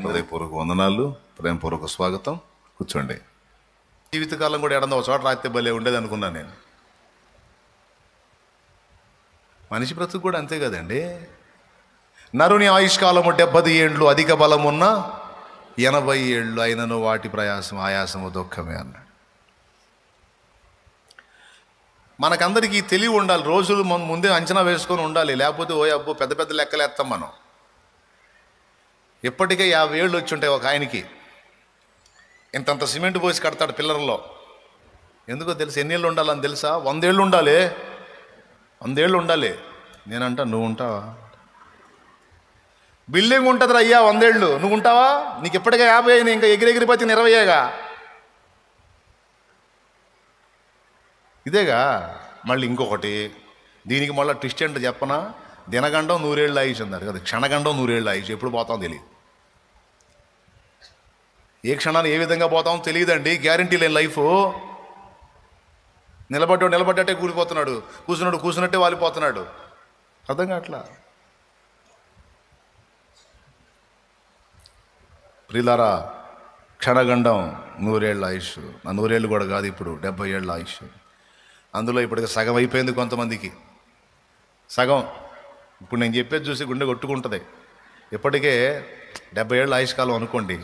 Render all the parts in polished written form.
హృదయపూర్వక వందనాలు, ప్రేమపూర్వక స్వాగతం. కూర్చోండి. జీవితకాలం కూడా ఎడందో ఒక చోట రాస్తే భలే ఉండేది అనుకున్నాను నేను. మనిషి బ్రతుకు కూడా అంతే కదండి. నరుని ఆయుష్కాలము 70 ఏండ్లు, అధిక బలమున్న 80 ఏళ్ళు అయినను వాటి ప్రయాసం ఆయాసము దుఃఖమే అన్నాడు. మనకందరికీ తెలివి ఉండాలి, రోజులు మనం ముందే అంచనా వేసుకొని ఉండాలి. లేకపోతే ఓ అబ్బో పెద్ద పెద్ద లెక్కలేస్తాం మనం. ఇప్పటికే 50 ఏళ్ళు వచ్చి ఉంటాయి ఒక ఆయనకి. ఇంతంత సిమెంట్ పోసి కడతాడు పిల్లర్లో. ఎందుకో తెలుసు, ఎన్ని ఏళ్ళు ఉండాలని తెలుసా? 100 ఏళ్ళు ఉండాలి. 100 ఏళ్ళు ఉండాలి. నేనంటా, నువ్వు ఉంటావా? బిల్డింగ్ ఉంటుందిరా అయ్యా 100 ఏళ్ళు, నువ్వు ఉంటావా? నీకు ఇప్పటికే 50 అయినా, ఇంకా ఎగిరెగిరిపోతే 20ఏగా. ఇదేగా. మళ్ళీ ఇంకొకటి, దీనికి మళ్ళీ ట్విస్ట్ ఏంటో చెప్పనా? దినగండం 100 ఏళ్ళు ఆయుష్ అన్నారు కదా, క్షణగండం 100 ఏళ్ళు ఆయుష్. ఎప్పుడు పోతాం తెలియదు. ఏ క్షణాన్ని ఏ విధంగా పోతామో తెలియదండి. గ్యారంటీ లేని లైఫ్. నిలబడ్డట్టే కూలిపోతున్నాడు, కూర్చున్నట్టే వాలిపోతున్నాడు. అర్థం కావట్లా. ప్రియులారా, క్షణగండం 100 ఏళ్ళ ఆయుష్. నా 100 ఏళ్ళు కూడా కాదు, ఇప్పుడు 70 ఏళ్ళ ఆయుష్. అందులో ఇప్పటికి సగం అయిపోయింది కొంతమందికి. సగం. ఇప్పుడు నేను చెప్పేది చూసి గుండె కొట్టుకుంటుంది. ఇప్పటికే 70 ఏళ్ళ ఆయుష్కాలం అనుకోండి.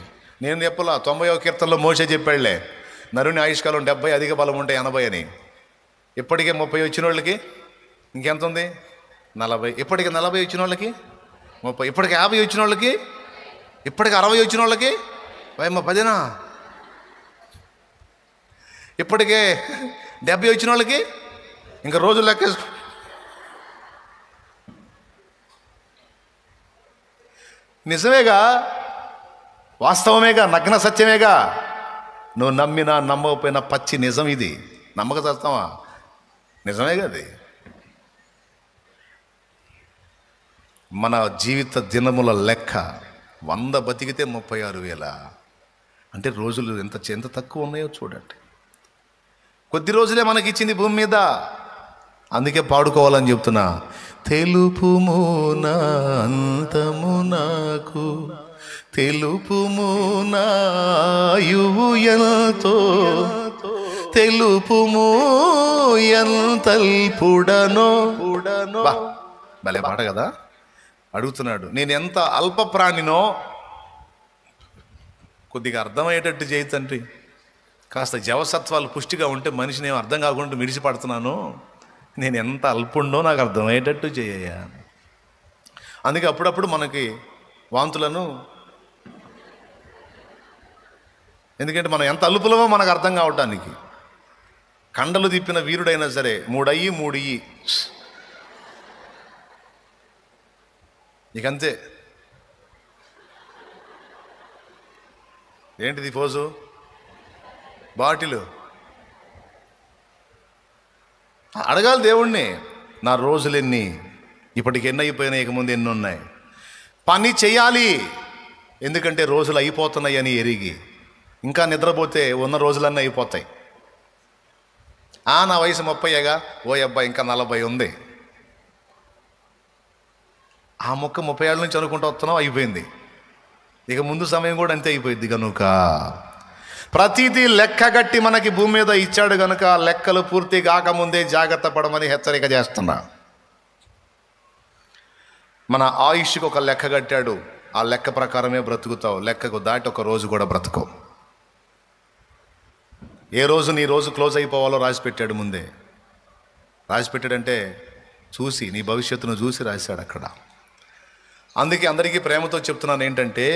నేను చెప్పలా, 90వ కీర్తనలో మోషే చెప్పాడులే, నరుని ఆయుష్కాలం 70, అధిక బలం ఉంటే 80 అని. ఇప్పటికే 30 వచ్చిన వాళ్ళకి ఇంకెంత ఉంది? 40. ఇప్పటికి 40 వచ్చిన వాళ్ళకి 30. ఇప్పటికి 50 వచ్చిన వాళ్ళకి, ఇప్పటికి 60 వచ్చిన వాళ్ళకి 10. ఇప్పటికే 70 వచ్చిన వాళ్ళకి ఇంకా రోజులు లెక్కేసుకో. నిజమేగా, వాస్తవమేగా, నగ్న సత్యమేగా. నువ్వు నమ్మినా నమ్మకపోయినా పచ్చి నిజం ఇది. నమ్మక చేస్తావా? నిజమే కదా. మన జీవిత దినముల లెక్క 100 బతికితే 36,000. అంటే రోజులు ఎంత తక్కువ ఉన్నాయో చూడండి. కొద్ది రోజులే మనకిచ్చింది భూమి మీద. అందుకే పాడుకోవాలని చెప్తున్నా. తెలుపుము నా అంతము నాకు, తెలుపుము నా ఆయువు ఎంతో, తెలుపుము ఎంతల్పుడనో. భలే పాట కదా. అడుగుతున్నాడు, నేను ఎంత అల్ప ప్రాణినో కొద్దిగా అర్థమయ్యేటట్టు చేయి తండ్రి. కాస్త జవసత్వాలు పుష్టిగా ఉంటే మనిషిని ఏం అర్థం కాకుండా మిడిసిపడుతున్నాను. నేను ఎంత అల్పుండో నాకు అర్థమయ్యేటట్టు చేయ. అందుకే అప్పుడప్పుడు మనకి వాంతులను, ఎందుకంటే మనం ఎంత అల్పులమో మనకు అర్థం కావటానికి. కండలు తిప్పిన వీరుడైనా సరే 3 ఇయ్యి ఇకంతే. ఏంటిది ఫోజు? బాటిలు. అడగాలి దేవుణ్ణి, నా రోజులు ఎన్ని, ఇప్పటికి ఎన్ని అయిపోయినాయి, ఇక ముందు ఎన్ని ఉన్నాయి. పని చేయాలి, ఎందుకంటే రోజులు అయిపోతున్నాయి అని ఎరిగి. ఇంకా నిద్రపోతే ఉన్న రోజులన్నీ అయిపోతాయి. నా వయసు 30గా, ఓ అబ్బాయి ఇంకా 40 ఉంది. ఆ మొక్క 30 ఏళ్ళ నుంచి అనుకుంటూ వస్తున్నావు, అయిపోయింది. ఇక ముందు సమయం కూడా అంతే అయిపోయింది. కనుక ప్రతిదీ లెక్కగట్టి మనకి భూమి మీద ఇచ్చాడు. కనుక లెక్కలు పూర్తి కాకముందే జాగ్రత్త పడమని హెచ్చరిక చేస్తున్నా. మన ఆయుష్కి ఒక లెక్క కట్టాడు. ఆ లెక్క ప్రకారమే బ్రతుకుతావు. లెక్కకు దాటి ఒక రోజు కూడా బ్రతుకవు. ఏ రోజు నీ రోజు క్లోజ్ అయిపోవాలో రాసి పెట్టాడు ముందే. రాసి పెట్టాడంటే చూసి, నీ భవిష్యత్తును చూసి రాశాడు అక్కడ. అందుకే అందరికీ ప్రేమతో చెప్తున్నాను ఏంటంటే,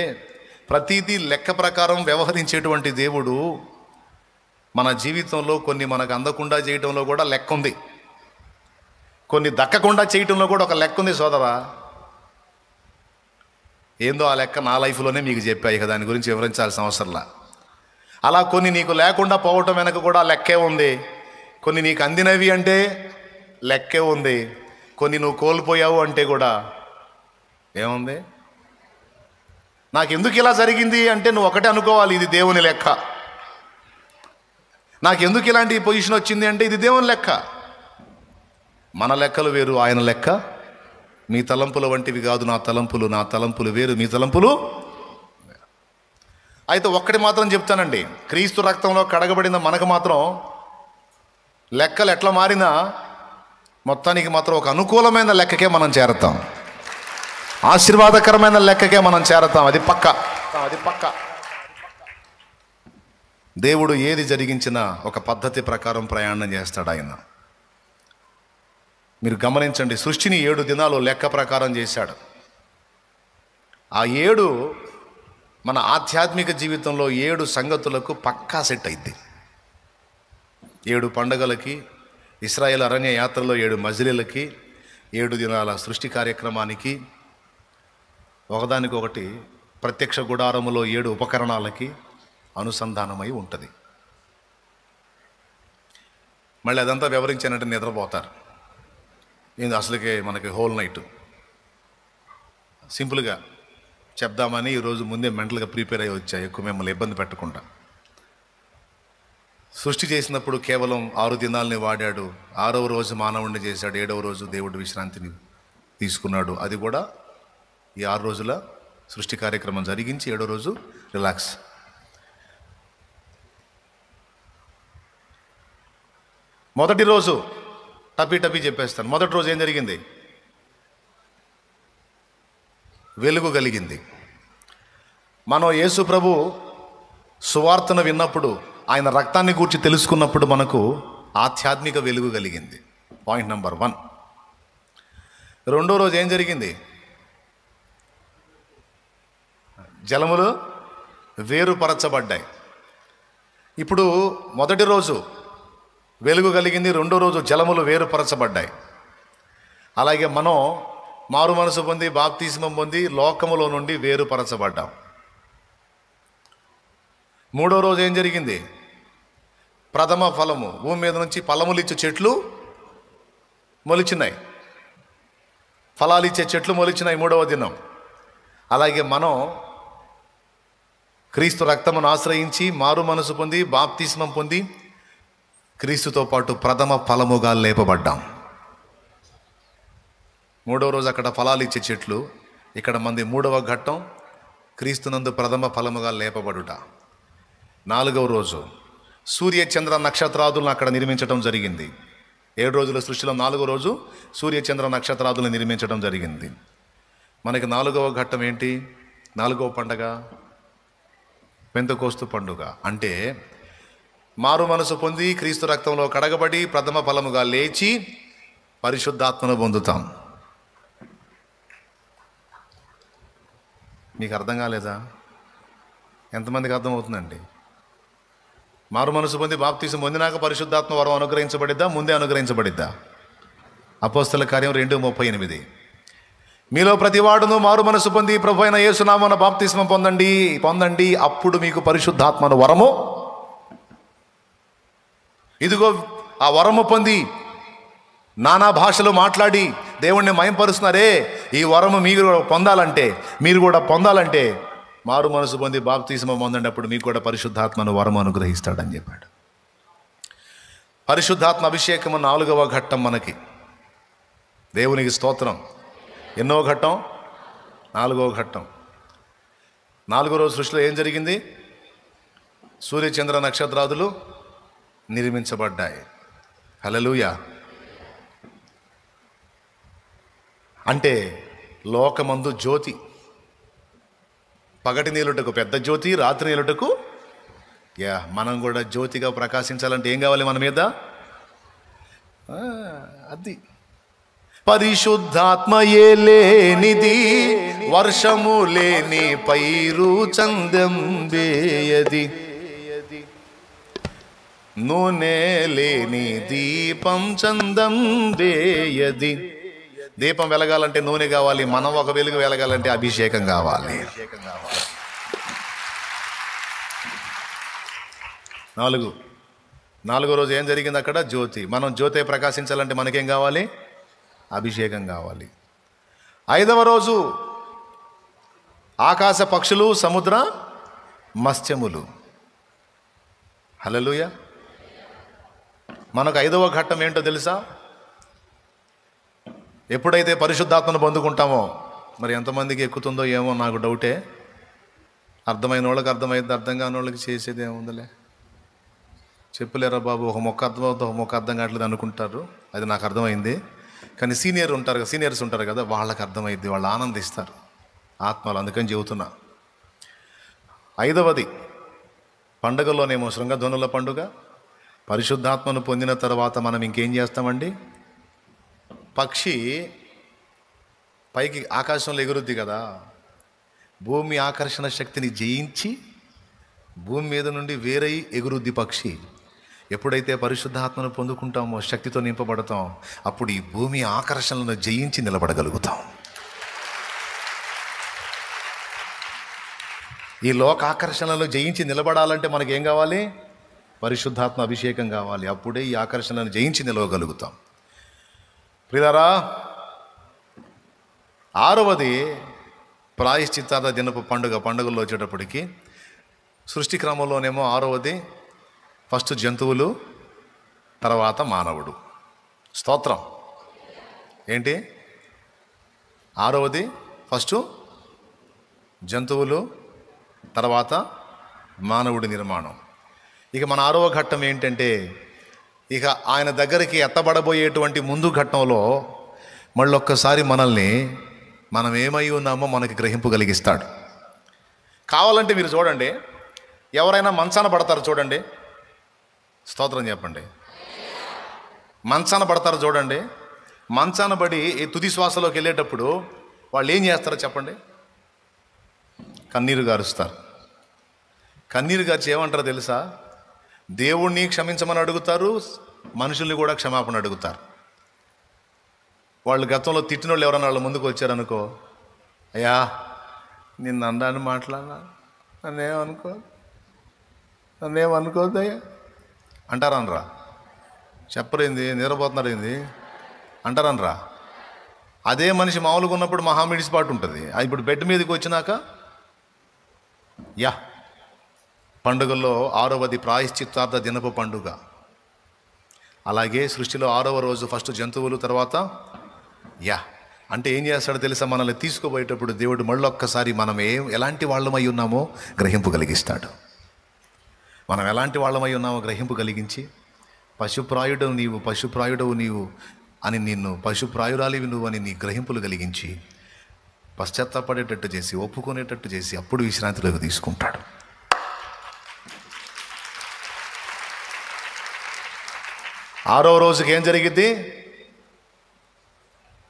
ప్రతిదీ లెక్క ప్రకారం వ్యవహరించేటువంటి దేవుడు మన జీవితంలో కొన్ని మనకు అందకుండా చేయటంలో కూడా లెక్క ఉంది, కొన్ని దక్కకుండా చేయటంలో కూడా ఒక లెక్క ఉంది సోదరా. ఏందో ఆ లెక్క నా లైఫ్లోనే మీకు చెప్పా, ఇక దాని గురించి వివరించాల్సిన అవసరంలా. అలా కొన్ని నీకు లేకుండా పోవటం వెనక కూడా లెక్కే ఉంది. కొన్ని నీకు అందినవి అంటే లెక్కే ఉంది. కొన్ని నువ్వు కోల్పోయావు అంటే కూడా ఏముంది? నాకు ఎందుకు ఇలా జరిగింది అంటే నువ్వు ఒకటే అనుకోవాలి, ఇది దేవుని లెక్క. నాకు ఎందుకు ఇలాంటి పొజిషన్ వచ్చింది అంటే ఇది దేవుని లెక్క. మన లెక్కలు వేరు, ఆయన లెక్క. మీ తలంపుల వంటివి కాదు నా తలంపులు, నా తలంపులు వేరు, మీ తలంపులు. అయితే ఒక్కటి మాత్రం చెప్తానండి, క్రీస్తు రక్తంలో కడగబడిన మనకు మాత్రం లెక్కలు ఎట్లా మారినా మొత్తానికి మాత్రం ఒక అనుకూలమైన లెక్కకే మనం చేరతాం, ఆశీర్వాదకరమైన లెక్కకే మనం చేరతాం. అది పక్క. దేవుడు ఏది జరిగించినా ఒక పద్ధతి ప్రకారం ప్రయాణం చేస్తాడు ఆయన. మీరు గమనించండి, సృష్టిని 7 దినాలు లెక్క ప్రకారం చేశాడు. ఆ 7 మన ఆధ్యాత్మిక జీవితంలో 7 సంగతులకు పక్కా సెట్ అయింది. 7 పండగలకి, ఇశ్రాయేల్ అరణ్య యాత్రలో 7 మజిలీలకి, 7 దినాల సృష్టి కార్యక్రమానికి, ఒకదానికొకటి ప్రత్యక్ష గుడారములో 7 ఉపకరణాలకి అనుసంధానమై ఉంటుంది. మళ్ళీ అదంతా వివరించానంటే నిద్రపోతారు. ఇది అసలుకే మనకి హోల్ నైట్. సింపుల్గా చెప్దామని ఈరోజు ముందే మెంటల్గా ప్రిపేర్ అయ్యి వచ్చాయి, ఎక్కువ మిమ్మల్ని ఇబ్బంది పెట్టకుండా. సృష్టి చేసినప్పుడు కేవలం 6 దినాలని వాడాడు. 6వ రోజు మానవుడిని చేశాడు, 7వ రోజు దేవుడు విశ్రాంతిని తీసుకున్నాడు. అది కూడా ఈ 6 రోజుల సృష్టి కార్యక్రమం జరిగించి 7వ రోజు రిలాక్స్. మొదటి రోజు టపీ చెప్పేస్తాను. మొదటి రోజు ఏం జరిగింది? వెలుగు కలిగింది. మనం యేసు ప్రభు సువార్తను విన్నప్పుడు, ఆయన రక్తాన్ని గూర్చి తెలుసుకున్నప్పుడు మనకు ఆధ్యాత్మిక వెలుగు కలిగింది. Point number 1. రెండో రోజు ఏం జరిగింది? జలములు వేరుపరచబడ్డాయి. ఇప్పుడు మొదటి రోజు వెలుగు కలిగింది, రెండో రోజు జలములు వేరుపరచబడ్డాయి. అలాగే మనం మారు మనసు పొంది బాప్తిస్మం పొంది లోకములో నుండి వేరుపరచబడ్డాం. మూడో రోజు ఏం జరిగింది? ప్రథమ ఫలము, భూమి మీద నుంచి ఫలములు ఇచ్చే చెట్లు మొలిచినాయి, ఫలాలు ఇచ్చే చెట్లు మొలిచినాయి మూడవ దినం. అలాగే మనం క్రీస్తు రక్తమును ఆశ్రయించి మారు మనసు పొంది బాప్తిస్మం పొంది క్రీస్తుతో పాటు ప్రథమ ఫలముగా లేపబడ్డాం. మూడవ రోజు అక్కడ ఫలాలు ఇచ్చే చెట్లు, ఇక్కడ మంది మూడవ ఘట్టం క్రీస్తునందు ప్రథమ ఫలముగా లేపబడుట. 4వ రోజు సూర్య చంద్ర నక్షత్రాదులను అక్కడ నిర్మించడం జరిగింది. 7 రోజుల సృష్టిలో 4వ రోజు సూర్య చంద్ర నక్షత్రాదులను నిర్మించడం జరిగింది. మనకి 4వ ఘట్టం ఏంటి? 4వ పండగ పెంతెకోస్తు పండుగ. అంటే మారు మనసు పొంది క్రీస్తు రక్తంలో కడగబడి ప్రథమ ఫలముగా లేచి పరిశుద్ధాత్మను పొందుతాం. మీకు అర్థం కాలేదా? ఎంతమందికి అర్థమవుతుందండి? మారు మనసు పొంది బాప్తిసం పొందినాక పరిశుద్ధాత్మ వరం అనుగ్రహించబడిద్దా, ముందే అనుగ్రహించబడిద్దా? అపోస్తల కార్యం 2:38. మీలో ప్రతివాడును మారు మనసు పొంది ప్రభు అయిన యేసునామమున బాప్తిస్మం పొందండి, అప్పుడు మీకు పరిశుద్ధాత్మను వరము. ఇదిగో ఆ వరము పొంది నానా భాషలు మాట్లాడి దేవుణ్ణి మయంపరుస్తున్నారే, ఈ వరము మీరు కూడా పొందాలంటే మారు మనసు పొంది బాప్తిస్మం పొందండి, అప్పుడు మీకు కూడా పరిశుద్ధాత్మను వరము అనుగ్రహిస్తాడని చెప్పాడు. పరిశుద్ధాత్మ అభిషేకము 4వ ఘట్టం మనకి. దేవునికి స్తోత్రం. ఎన్నో ఘట్టం? 4వ ఘట్టం. 4వ రోజు సృష్టిలో ఏం జరిగింది? సూర్యచంద్ర నక్షత్రాదులు నిర్మించబడ్డాయి. హల్లెలూయా. అంటే లోకమందు జ్యోతి, పగటి నీలుటకు పెద్ద జ్యోతి, రాత్రి నీలుటకు మనం కూడా జ్యోతిగా ప్రకాశించాలంటే ఏం కావాలి మన మీద? అది పరిశుద్ధాత్మయే లేనిది వర్షము లేని పైరు చందం వేయది, నూనె లేని దీపం చందం వేయది. దీపం వెలగాలంటే నూనె కావాలి, మనం ఒక వెలుగు వెలగాలంటే అభిషేకం కావాలి. 4వ రోజు ఏం జరిగింది? అక్కడ జ్యోతి. మనం జ్యోతి ప్రకాశించాలంటే మనకేం కావాలి? అభిషేకం కావాలి. 5వ రోజు ఆకాశ పక్షులు, సముద్ర మత్స్యములు. హల్లెలూయా. మనకు 5వ ఘట్టం ఏంటో తెలుసా? ఎప్పుడైతే పరిశుద్ధాత్మను పొందుకుంటామో, మరి ఎంతమందికి ఎక్కుతుందో ఏమో నాకు డౌటే. అర్థమైన వాళ్ళకి అర్థమైంది, అర్థం కాని వాళ్ళకి చేసేది ఏముందిలే. చెప్పులేరా బాబు, ఒక మొక్క అర్థమవుతుంది, ఒక మొక్క అర్థం కావట్లేదు అనుకుంటారు. అది నాకు అర్థమైంది. కానీ సీనియర్స్ ఉంటారు కదా, వాళ్ళకి అర్థమైంది, వాళ్ళు ఆనందిస్తారు ఆత్మలు. అందుకని చెబుతున్నా. 5వది పండుగల్లోనేమో శృంగధ్వనుల పండుగ. పరిశుద్ధాత్మను పొందిన తర్వాత మనం ఇంకేం చేస్తామండి? పక్షి పైకి ఆకాశంలో ఎగురుద్ది కదా, భూమి ఆకర్షణ శక్తిని జయించి భూమి మీద నుండి వేరై ఎగురుద్ది పక్షి. ఎప్పుడైతే పరిశుద్ధాత్మను పొందుకుంటామో, శక్తితో నింపబడతాం, అప్పుడు ఈ భూమి ఆకర్షణలను జయించి నిలబడగలుగుతాం. ఈ లోక ఆకర్షణలను జయించి నిలబడాలంటే మనకేం కావాలి? పరిశుద్ధాత్మ అభిషేకం కావాలి. అప్పుడే ఈ ఆకర్షణలను జయించి నిలవగలుగుతాం. ప్రియులారా, 6వది ప్రాయశ్చిత్తార్థ దినపు పండుగల్లో వచ్చేటప్పటికి సృష్టి క్రమంలోనేమో 6వది ఫస్ట్ జంతువులు, తర్వాత మానవుడు. స్తోత్రం. ఏంటి? 6వది ఫస్ట్ జంతువులు, తర్వాత మానవుడి నిర్మాణం. ఇక మన 6వ ఘట్టం ఏంటంటే, ఇక ఆయన దగ్గరికి ఎత్తబడబోయేటువంటి ముందు ఘట్టంలో మళ్ళొక్కసారి మనల్ని మనం ఏమై ఉన్నామో మనకి గ్రహింపు కలిగిస్తాడు. కావాలంటే మీరు చూడండి, ఎవరైనా మంచాన పడతారు చూడండి. స్తోత్రం చెప్పండి. మంచాన పడతారు చూడండి. మంచాన పడి తుది శ్వాసలోకి వెళ్ళేటప్పుడు వాళ్ళు ఏం చేస్తారో చెప్పండి? కన్నీరు గారుస్తారు. కన్నీరు గార్చి ఏమంటారో తెలుసా? దేవుణ్ణి క్షమించమని అడుగుతారు, మనుషుల్ని కూడా క్షమాపణ అడుగుతారు. వాళ్ళు గతంలో తిట్టిన వాళ్ళు ఎవరన్నా వాళ్ళ ముందుకు వచ్చారనుకో, అయ్యా నిన్ను అందాన్ని మాట్లాడినా, నన్నేమనుకోద్దయ్యా అంటారనరా? చెప్పరేంది, నిద్రపోతున్నారు ఏంది అంటారనరా? అదే మనిషి మామూలుగా ఉన్నప్పుడు మహామిడిసిపాటు ఉంటుంది. ఇప్పుడు బెడ్ మీదకి వచ్చినాక పండుగల్లో 6వది ప్రాయశ్చిత్తార్థ దినపు పండుగ. అలాగే సృష్టిలో 6వ రోజు ఫస్ట్ జంతువులు, తర్వాత అంటే ఏం చేస్తాడో తెలుసా? మనల్ని తీసుకుపోయేటప్పుడు దేవుడు మళ్ళొక్కసారి మనం ఎలాంటి వాళ్ళమై ఉన్నామో గ్రహింపు కలిగిస్తాడు. మనం ఎలాంటి వాళ్ళమై ఉన్నామో గ్రహింపు కలిగించి, పశుప్రాయుడవు నీవు అని, నిన్ను పశుప్రాయురాలివి నువ్వు అని నీ గ్రహింపులు కలిగించి, పశ్చాత్తాపడేటట్టు చేసి, ఒప్పుకునేటట్టు చేసి, అప్పుడు విశ్రాంతిలోకి తీసుకుంటాడు. 6వ రోజుకి ఏం జరిగింది?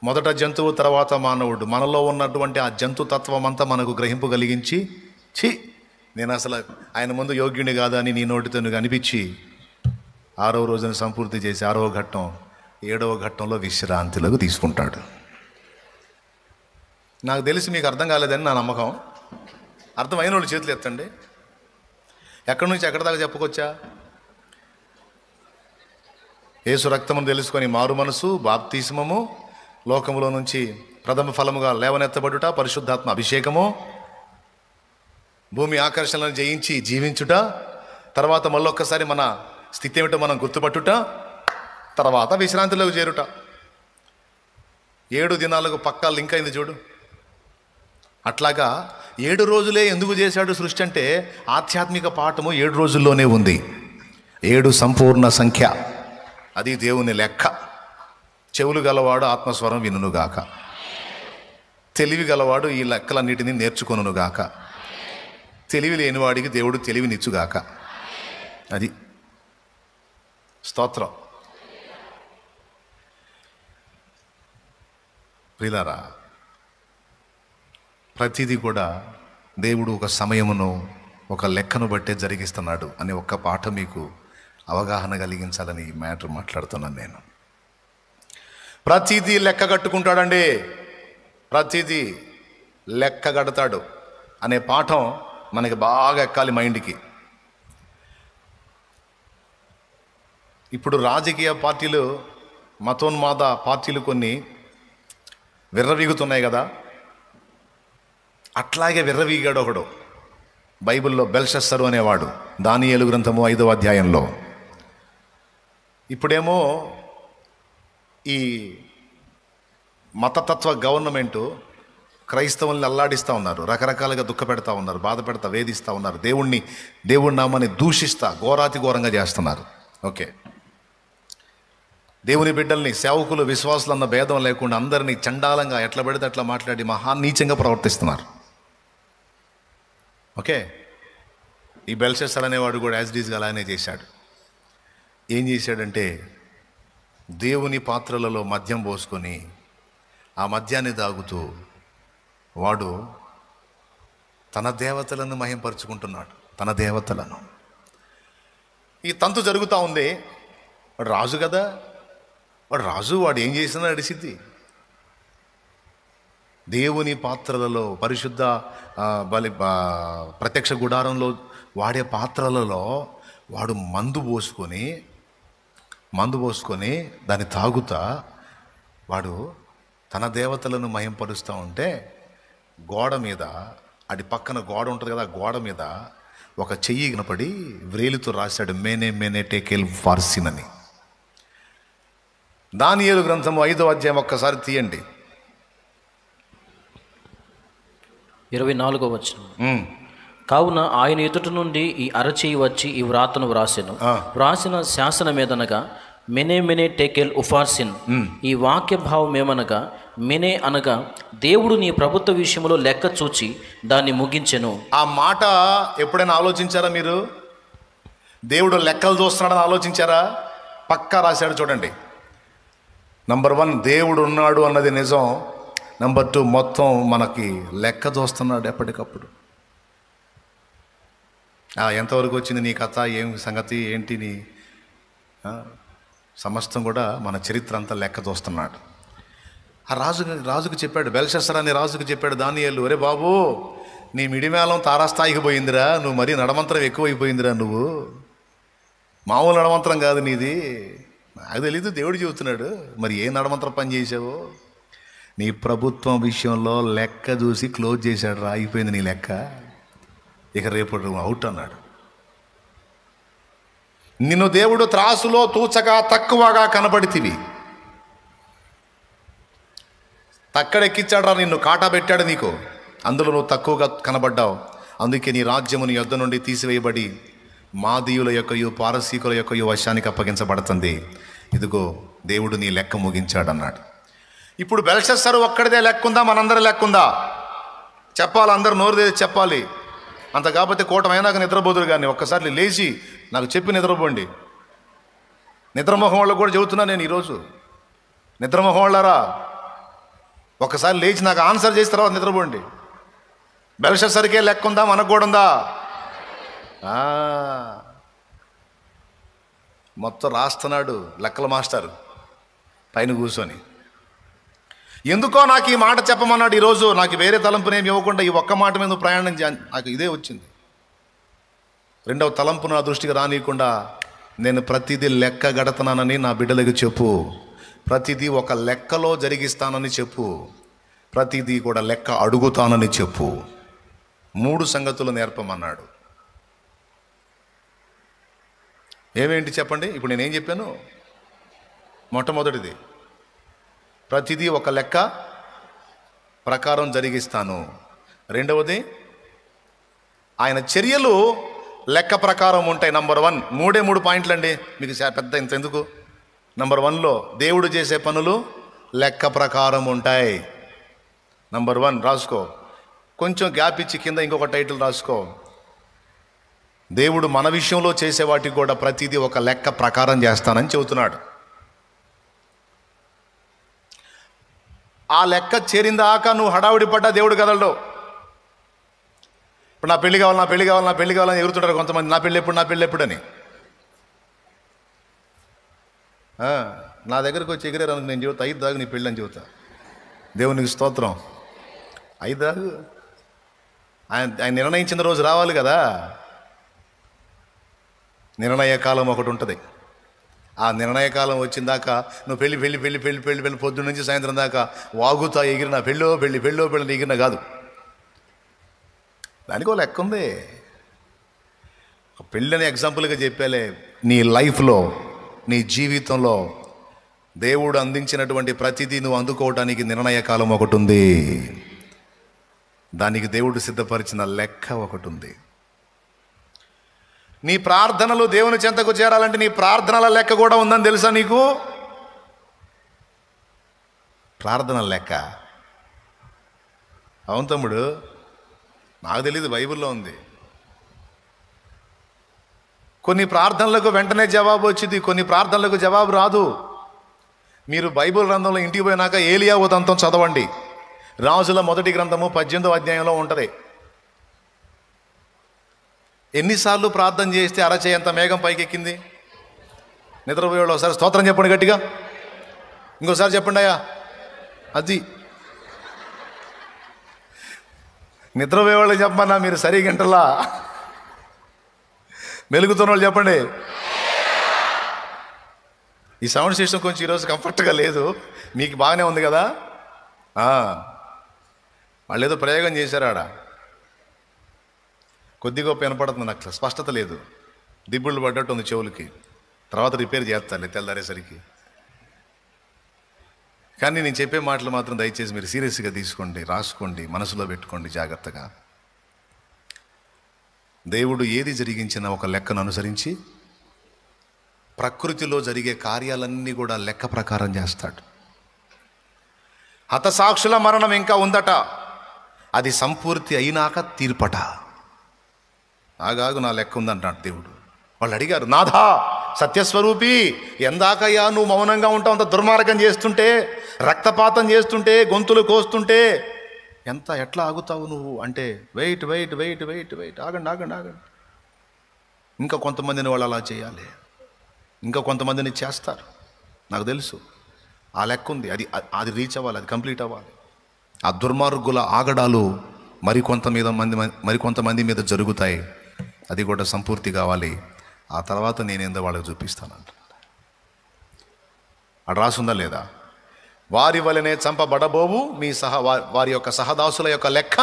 మొదట జంతువు, తర్వాత మానవుడు. మనలో ఉన్నటువంటి ఆ జంతుతత్వం అంతా మనకు గ్రహింపు కలిగించి, నేను అసలు ఆయన ముందు యోగ్యుని కాదా అని నీ నోటితో అనిపించి 6వ రోజును సంపూర్తి చేసి 6వ ఘట్టం 7వ ఘట్టంలో విశ్రాంతిలోకి తీసుకుంటాడు. నాకు తెలిసి మీకు అర్థం కాలేదని నా నమ్మకం. అర్థమైన వాళ్ళు చేతులు ఎత్తండి. ఎక్కడి నుంచి ఎక్కడి దాకా చెప్పుకొచ్చా? యేసు రక్తమును తెలుసుకొని మారు మనసు, బాప్తిస్మము, లోకములో నుంచి ప్రథమ ఫలముగా లేవనెత్తబడుట, పరిశుద్ధాత్మ అభిషేకము, భూమి ఆకర్షణలను జయించి జీవించుట, తర్వాత మళ్ళొక్కసారి మన స్థితి ఏమిటో మనం గుర్తుపట్టుట, తర్వాత విశ్రాంతిలోకి చేరుట. 7 దినాలకు పక్కా లింక్ అయింది చూడు. అట్లాగా 7 రోజులే ఎందుకు చేశాడు సృష్టి అంటే, ఆధ్యాత్మిక పాఠము 7 రోజుల్లోనే ఉంది. 7 సంపూర్ణ సంఖ్య, అది దేవుని లెక్క. చెవులు గలవాడు ఆత్మస్వరం వినుగాక, తెలివి గలవాడు ఈ లెక్కలన్నిటినీ నేర్చుకొనుగాక, తెలివి లేనివాడికి దేవుడు తెలివినిచ్చుగాక. అది స్తోత్రం. ప్రియులారా, ప్రతిదీ కూడా దేవుడు ఒక సమయమును, ఒక లెక్కను బట్టే జరిగిస్తున్నాడు అనే ఒక్క పాఠం మీకు అవగాహన కలిగించాలని ఈ మ్యాటర్ మాట్లాడుతున్నాను నేను. ప్రతిదీ లెక్క కట్టుకుంటాడండి, ప్రతిదీ లెక్క కడతాడు అనే పాఠం మనకి బాగా ఎక్కాలి మైండ్కి. ఇప్పుడు రాజకీయ పార్టీలు, మతోన్మాద పార్టీలు కొన్ని విర్రవీగుతున్నాయి కదా, అట్లాగే విర్రవీగాడు ఒకడు బైబిల్లో, బెల్షస్సరు అనేవాడు, దానియేలు గ్రంథము 5వ అధ్యాయంలో. ఇప్పుడేమో ఈ మతతత్వ గవర్నమెంటు క్రైస్తవుల్ని అల్లాడిస్తూ ఉన్నారు, రకరకాలుగా దుఃఖ పెడతా ఉన్నారు, బాధ పెడతా, వేధిస్తూ ఉన్నారు, దేవుడి నామాన్ని దూషిస్తా ఘోరాతి ఘోరంగా చేస్తున్నారు. ఓకే, దేవుని బిడ్డల్ని, సేవకులు, విశ్వాసులు అన్న భేదం లేకుండా అందరినీ చండాలంగా ఎట్లా పడితే అట్లా మాట్లాడి మహానీచంగా ప్రవర్తిస్తున్నారు. ఓకే, ఈ బెల్షస్సర్ అనేవాడు కూడా యాజ్ డీజ్గా అలానే చేశాడు. ఏం చేశాడంటే దేవుని పాత్రలలో మద్యం పోసుకొని ఆ మద్యాన్ని తాగుతూ వాడు తన దేవతలను మహింపరుచుకుంటున్నాడు. తన దేవతలను. ఈ తంతు జరుగుతూ ఉంది. వాడు రాజు కదా, వాడు ఏం చేసినా నడిసిద్ది. దేవుని పాత్రలలో, పరిశుద్ధ ప్రత్యక్ష గుడారంలో వాడే పాత్రలలో వాడు మందు పోసుకొని దాన్ని తాగుతా వాడు తన దేవతలను మహింపరుస్తూ ఉంటే గోడ మీద, అడి పక్కన గోడ ఉంటుంది కదా, గోడ మీద ఒక చెయ్యి కనపడి వ్రేలితో రాశాడు మేనే టేకెల్ ఫార్సిన్ అని. దానియేలు గ్రంథము 5వ అధ్యాయం ఒక్కసారి తీయండి. 24వ వచనం. కావున ఆయన ఎదుట నుండి ఈ అరచేయి వచ్చి ఈ వ్రాతను వ్రాసిన శాసనం ఏదనగా మెనే టేకెల్ ఉఫార్సిన్. ఈ వాక్య భావం ఏమనగా, మెనే అనగా దేవుడు నీ ప్రభుత్వ విషయంలో లెక్క చూచి దాన్ని ముగించెను. ఆ మాట ఎప్పుడైనా ఆలోచించారా మీరు? దేవుడు లెక్కలు చూస్తున్నాడని ఆలోచించారా? పక్కా రాశాడు చూడండి. నంబర్ 1 దేవుడు ఉన్నాడు అన్నది నిజం. నంబర్ 2 మొత్తం మనకి లెక్క చూస్తున్నాడు ఎప్పటికప్పుడు. ఎంతవరకు వచ్చింది నీ కథ, ఏం సంగతి, ఏంటి నీ సమస్తం కూడా మన చరిత్ర అంతా లెక్క చూస్తున్నాడు. ఆ రాజుకు చెప్పాడు, బెల్షస్సర్ అనే రాజుకు చెప్పాడు దానియేలు, ఒరే బాబు, నీ మిడిమేళం తారాస్థాయికి పోయిందిరా, నువ్వు మరీ నడమంత్రం ఎక్కువైపోయిందిరా, నువ్వు మామూలు నడమంత్రం కాదు నీది. నాకు తెలీదు, దేవుడు చెబుతున్నాడు. మరి ఏ నడమంత్రం పని చేసావో? నీ ప్రభుత్వం విషయంలో లెక్క చూసి క్లోజ్ చేశాడు రా, అయిపోయింది నీ లెక్క, ఇక రేపు అవుట్ అన్నాడు. నిన్ను దేవుడు త్రాసులో తూచగా తక్కువగా కనబడితివి, తక్కడెక్కించాడు రా, నిన్ను కాటా పెట్టాడు నీకు, అందులో నువ్వు తక్కువగా కనబడ్డావు. అందుకే నీ రాజ్యము నీ యొద్ద నుండి తీసివేయబడి మాదీయుల యొక్కయు పారసీకుల యొక్కయు వశానికి అప్పగించబడుతుంది. ఇదిగో దేవుడు నీ లెక్క ముగించాడన్నాడు. ఇప్పుడు బెల్షస్సర్ ఒక్కడిదే లెక్క ఉందా? మనందరి లెక్క ఉందా? చెప్పాలి, అందరు నోరు తెరిచి చెప్పాలి. అంత కాకపోతే కూటమైనాక నిద్రపోదురు కానీ ఒక్కసారి లేచి నాకు చెప్పి నిద్రపోండి. నిద్రమోహం వాళ్ళకు కూడా చెబుతున్నా నేను ఈరోజు. నిద్రమోహం వాళ్ళారా, ఒక్కసారి లేచి నాకు ఆన్సర్ చేసిన తర్వాత నిద్రపోండి. బెల్షస్సర్కే లెక్క ఉందా? మనకు కూడా ఉందా? మొత్తం రాస్తున్నాడు లెక్కల మాస్టర్ పైన కూర్చొని. ఎందుకో నాకు ఈ మాట చెప్పమన్నాడు ఈరోజు. నాకు వేరే తలంపునేమి ఇవ్వకుండా ఈ ఒక్క మాట మీద ప్రయాణం నాకు ఇదే వచ్చింది. రెండవ తలంపు నా దృష్టికి రానియకుండా నేను ప్రతిదీ లెక్క గడతనానని నా బిడ్డలకు చెప్పు. ప్రతిదీ ఒక లెక్కలో జరిగిస్తానని చెప్పు. ప్రతిదీ కూడా లెక్క అడుగుతానని చెప్పు. 3 సంగతులు నేర్పమన్నాడు. ఏమేంటి చెప్పండి? ఇప్పుడు నేనేం చెప్పాను? మొట్టమొదటిది, ప్రతిదీ ఒక లెక్క ప్రకారం జరిగిస్తాను. రెండవది, ఆయన చర్యలు లెక్క ప్రకారం ఉంటాయి. నంబర్ 1, 3 పాయింట్లు అండి, మీకు పెద్ద ఇంత ఎందుకు. నంబర్ 1లో దేవుడు చేసే పనులు లెక్క ప్రకారం ఉంటాయి. నంబర్ 1 రాసుకో. కొంచెం గ్యాప్ ఇచ్చి కింద ఇంకొక టైటిల్ రాసుకో. దేవుడు మన విషయంలో చేసే వాటికి కూడా ప్రతిదీ ఒక లెక్క ప్రకారం చేస్తానని చెబుతున్నాడు. ఆ లెక్క చేరిందాకా నువ్వు హడావుడి పడ్డా దేవుడు కదలడు. ఇప్పుడు నా పెళ్లి కావాలని ఎగురుతుంటారు కొంతమంది. నా పెళ్ళి ఎప్పుడు అని. నా దగ్గరకు వచ్చి ఎగిరారు నేను చెబుతా, 5 దాకా నీ పెళ్ళి అని చెబుతా. దేవునికి స్తోత్రం. 5 దాకా ఆయన నిర్ణయించిన రోజు రావాలి కదా. నిర్ణయ కాలం ఒకటి ఉంటుంది. ఆ నిర్ణయ కాలం వచ్చిన దాకా నువ్వు పెళ్ళి పొద్దున్న నుంచి సాయంత్రం దాకా వాగుతా ఎగిరిన పెళ్ళో పెళ్ళి ఎగిరిన కాదు. దానికి ఒక లెక్క ఉంది. పెళ్ళని ఎగ్జాంపుల్గా చెప్పాలే. నీ లైఫ్లో, నీ జీవితంలో దేవుడు అందించినటువంటి ప్రతిదీ నువ్వు అందుకోవటానికి నిర్ణయ కాలం ఒకటి ఉంది. దానికి దేవుడు సిద్ధపరిచిన లెక్క ఒకటి ఉంది. నీ ప్రార్థనలు దేవుని చెంతకు చేరాలంటే నీ ప్రార్థనల లెక్క కూడా ఉందని తెలుసా నీకు? ప్రార్థనల లెక్క. అవును తమ్ముడు, నాకు తెలీదు, బైబిల్లో ఉంది. కొన్ని ప్రార్థనలకు వెంటనే జవాబు వచ్చింది, కొన్ని ప్రార్థనలకు జవాబు రాదు. మీరు బైబిల్ గ్రంథంలో ఇంటికి పోయినాక ఏలియా ఉదంతం చదవండి. రాజుల మొదటి గ్రంథము 18వ అధ్యాయంలో ఉంటుంది. ఎన్నిసార్లు ప్రార్థన చేస్తే అరచేయంత మేఘం పైకెక్కింది? నిద్రపోయేవాళ్ళు ఒకసారి స్తోత్రం చెప్పండి గట్టిగా. ఇంకోసారి చెప్పండి అయ్యా. అది నిద్రపోయేవాళ్ళు చెప్పమన్నా, మీరు సరి గంటలా. మెలుగుతున్న వాళ్ళు చెప్పండి. ఈ సౌండ్ సిస్టమ్ కొంచెం ఈరోజు కంఫర్ట్గా లేదు, మీకు బాగానే ఉంది కదా. వాళ్ళు ఏదో ప్రయోగం చేశారు ఆడ, కొద్ది గొప్ప వినపడుతుంది, నాకు స్పష్టత లేదు, దిబ్బుళ్ళు పడ్డట్టు ఉంది చెవులకి. తర్వాత రిపేర్ చేస్తాను తెల్లారేసరికి. కానీ నేను చెప్పే మాటలు మాత్రం దయచేసి మీరు సీరియస్గా తీసుకోండి, రాసుకోండి, మనసులో పెట్టుకోండి జాగ్రత్తగా. దేవుడు ఏది జరిగించినా ఒక లెక్కను అనుసరించి ప్రకృతిలో జరిగే కార్యాలన్నీ కూడా లెక్క ప్రకారం చేస్తాడు. హతసాక్షుల మరణం ఇంకా ఉందట, అది సంపూర్తి అయినాక తీర్పట. ఆగాగు, నా లెక్క ఉందంటాడు దేవుడు. వాళ్ళు అడిగారు, నాథా సత్యస్వరూపి, ఎందాకయ్యా నువ్వు మౌనంగా ఉంటావు? అంత దుర్మార్గం చేస్తుంటే, రక్తపాతం చేస్తుంటే, గొంతులు కోస్తుంటే ఎట్లా ఆగుతావు నువ్వు అంటే, wait wait wait wait wait, ఆగండి ఆగండి ఆగండి, ఇంకా కొంతమందిని వాళ్ళు అలా చేయాలి, ఇంకా కొంతమందిని చేస్తారు, నాకు తెలుసు. ఆ లెక్క ఉంది, అది రీచ్ అవ్వాలి, అది కంప్లీట్ అవ్వాలి. ఆ దుర్మార్గుల ఆగడాలు మరికొంతమంది మీద జరుగుతాయి, అది కూడా సంపూర్తి కావాలి. ఆ తర్వాత నేనేందో వాళ్ళకి చూపిస్తానంట. అటు రాసుందా లేదా? వారి వలనే చంపబడబోవు మీ వారి యొక్క సహదాసుల యొక్క లెక్క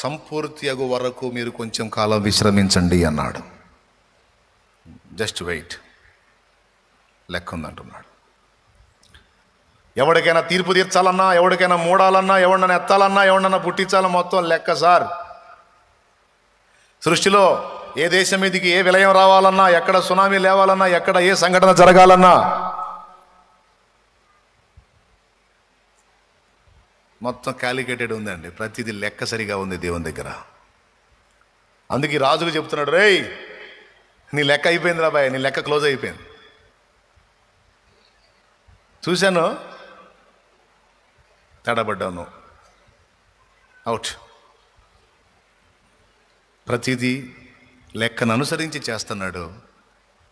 సంపూర్తి అగు వరకు మీరు కొంచెం కాలం విశ్రమించండి అన్నాడు. జస్ట్ వెయిట్, లెక్క ఉందంటున్నాడు. ఎవరికైనా తీర్పు తీర్చాలన్నా, ఎవరికైనా మూడాలన్నా, ఎవరినైనా ఎత్తాలన్నా, ఎవరినైనా పుట్టించాలన్నా మొత్తం లెక్క సార్. సృష్టిలో ఏ దేశం మీదకి ఏ విలయం రావాలన్నా, ఎక్కడ సునామీ లేవాలన్నా, ఎక్కడ ఏ సంఘటన జరగాలన్నా మొత్తం క్యాలిక్యులేటెడ్ ఉందండి. ప్రతిదీ లెక్క సరిగా ఉంది దేవుని దగ్గర. అందుకే రాజుకు చెప్తున్నాడు, రేయ్ నీ లెక్క అయిపోయింది రాబాయ్, నీ లెక్క క్లోజ్ అయిపోయింది. చూశాను, తడబడ్డాను, అవుట్. ప్రతిదీ లెక్కను అనుసరించి చేస్తున్నాడు.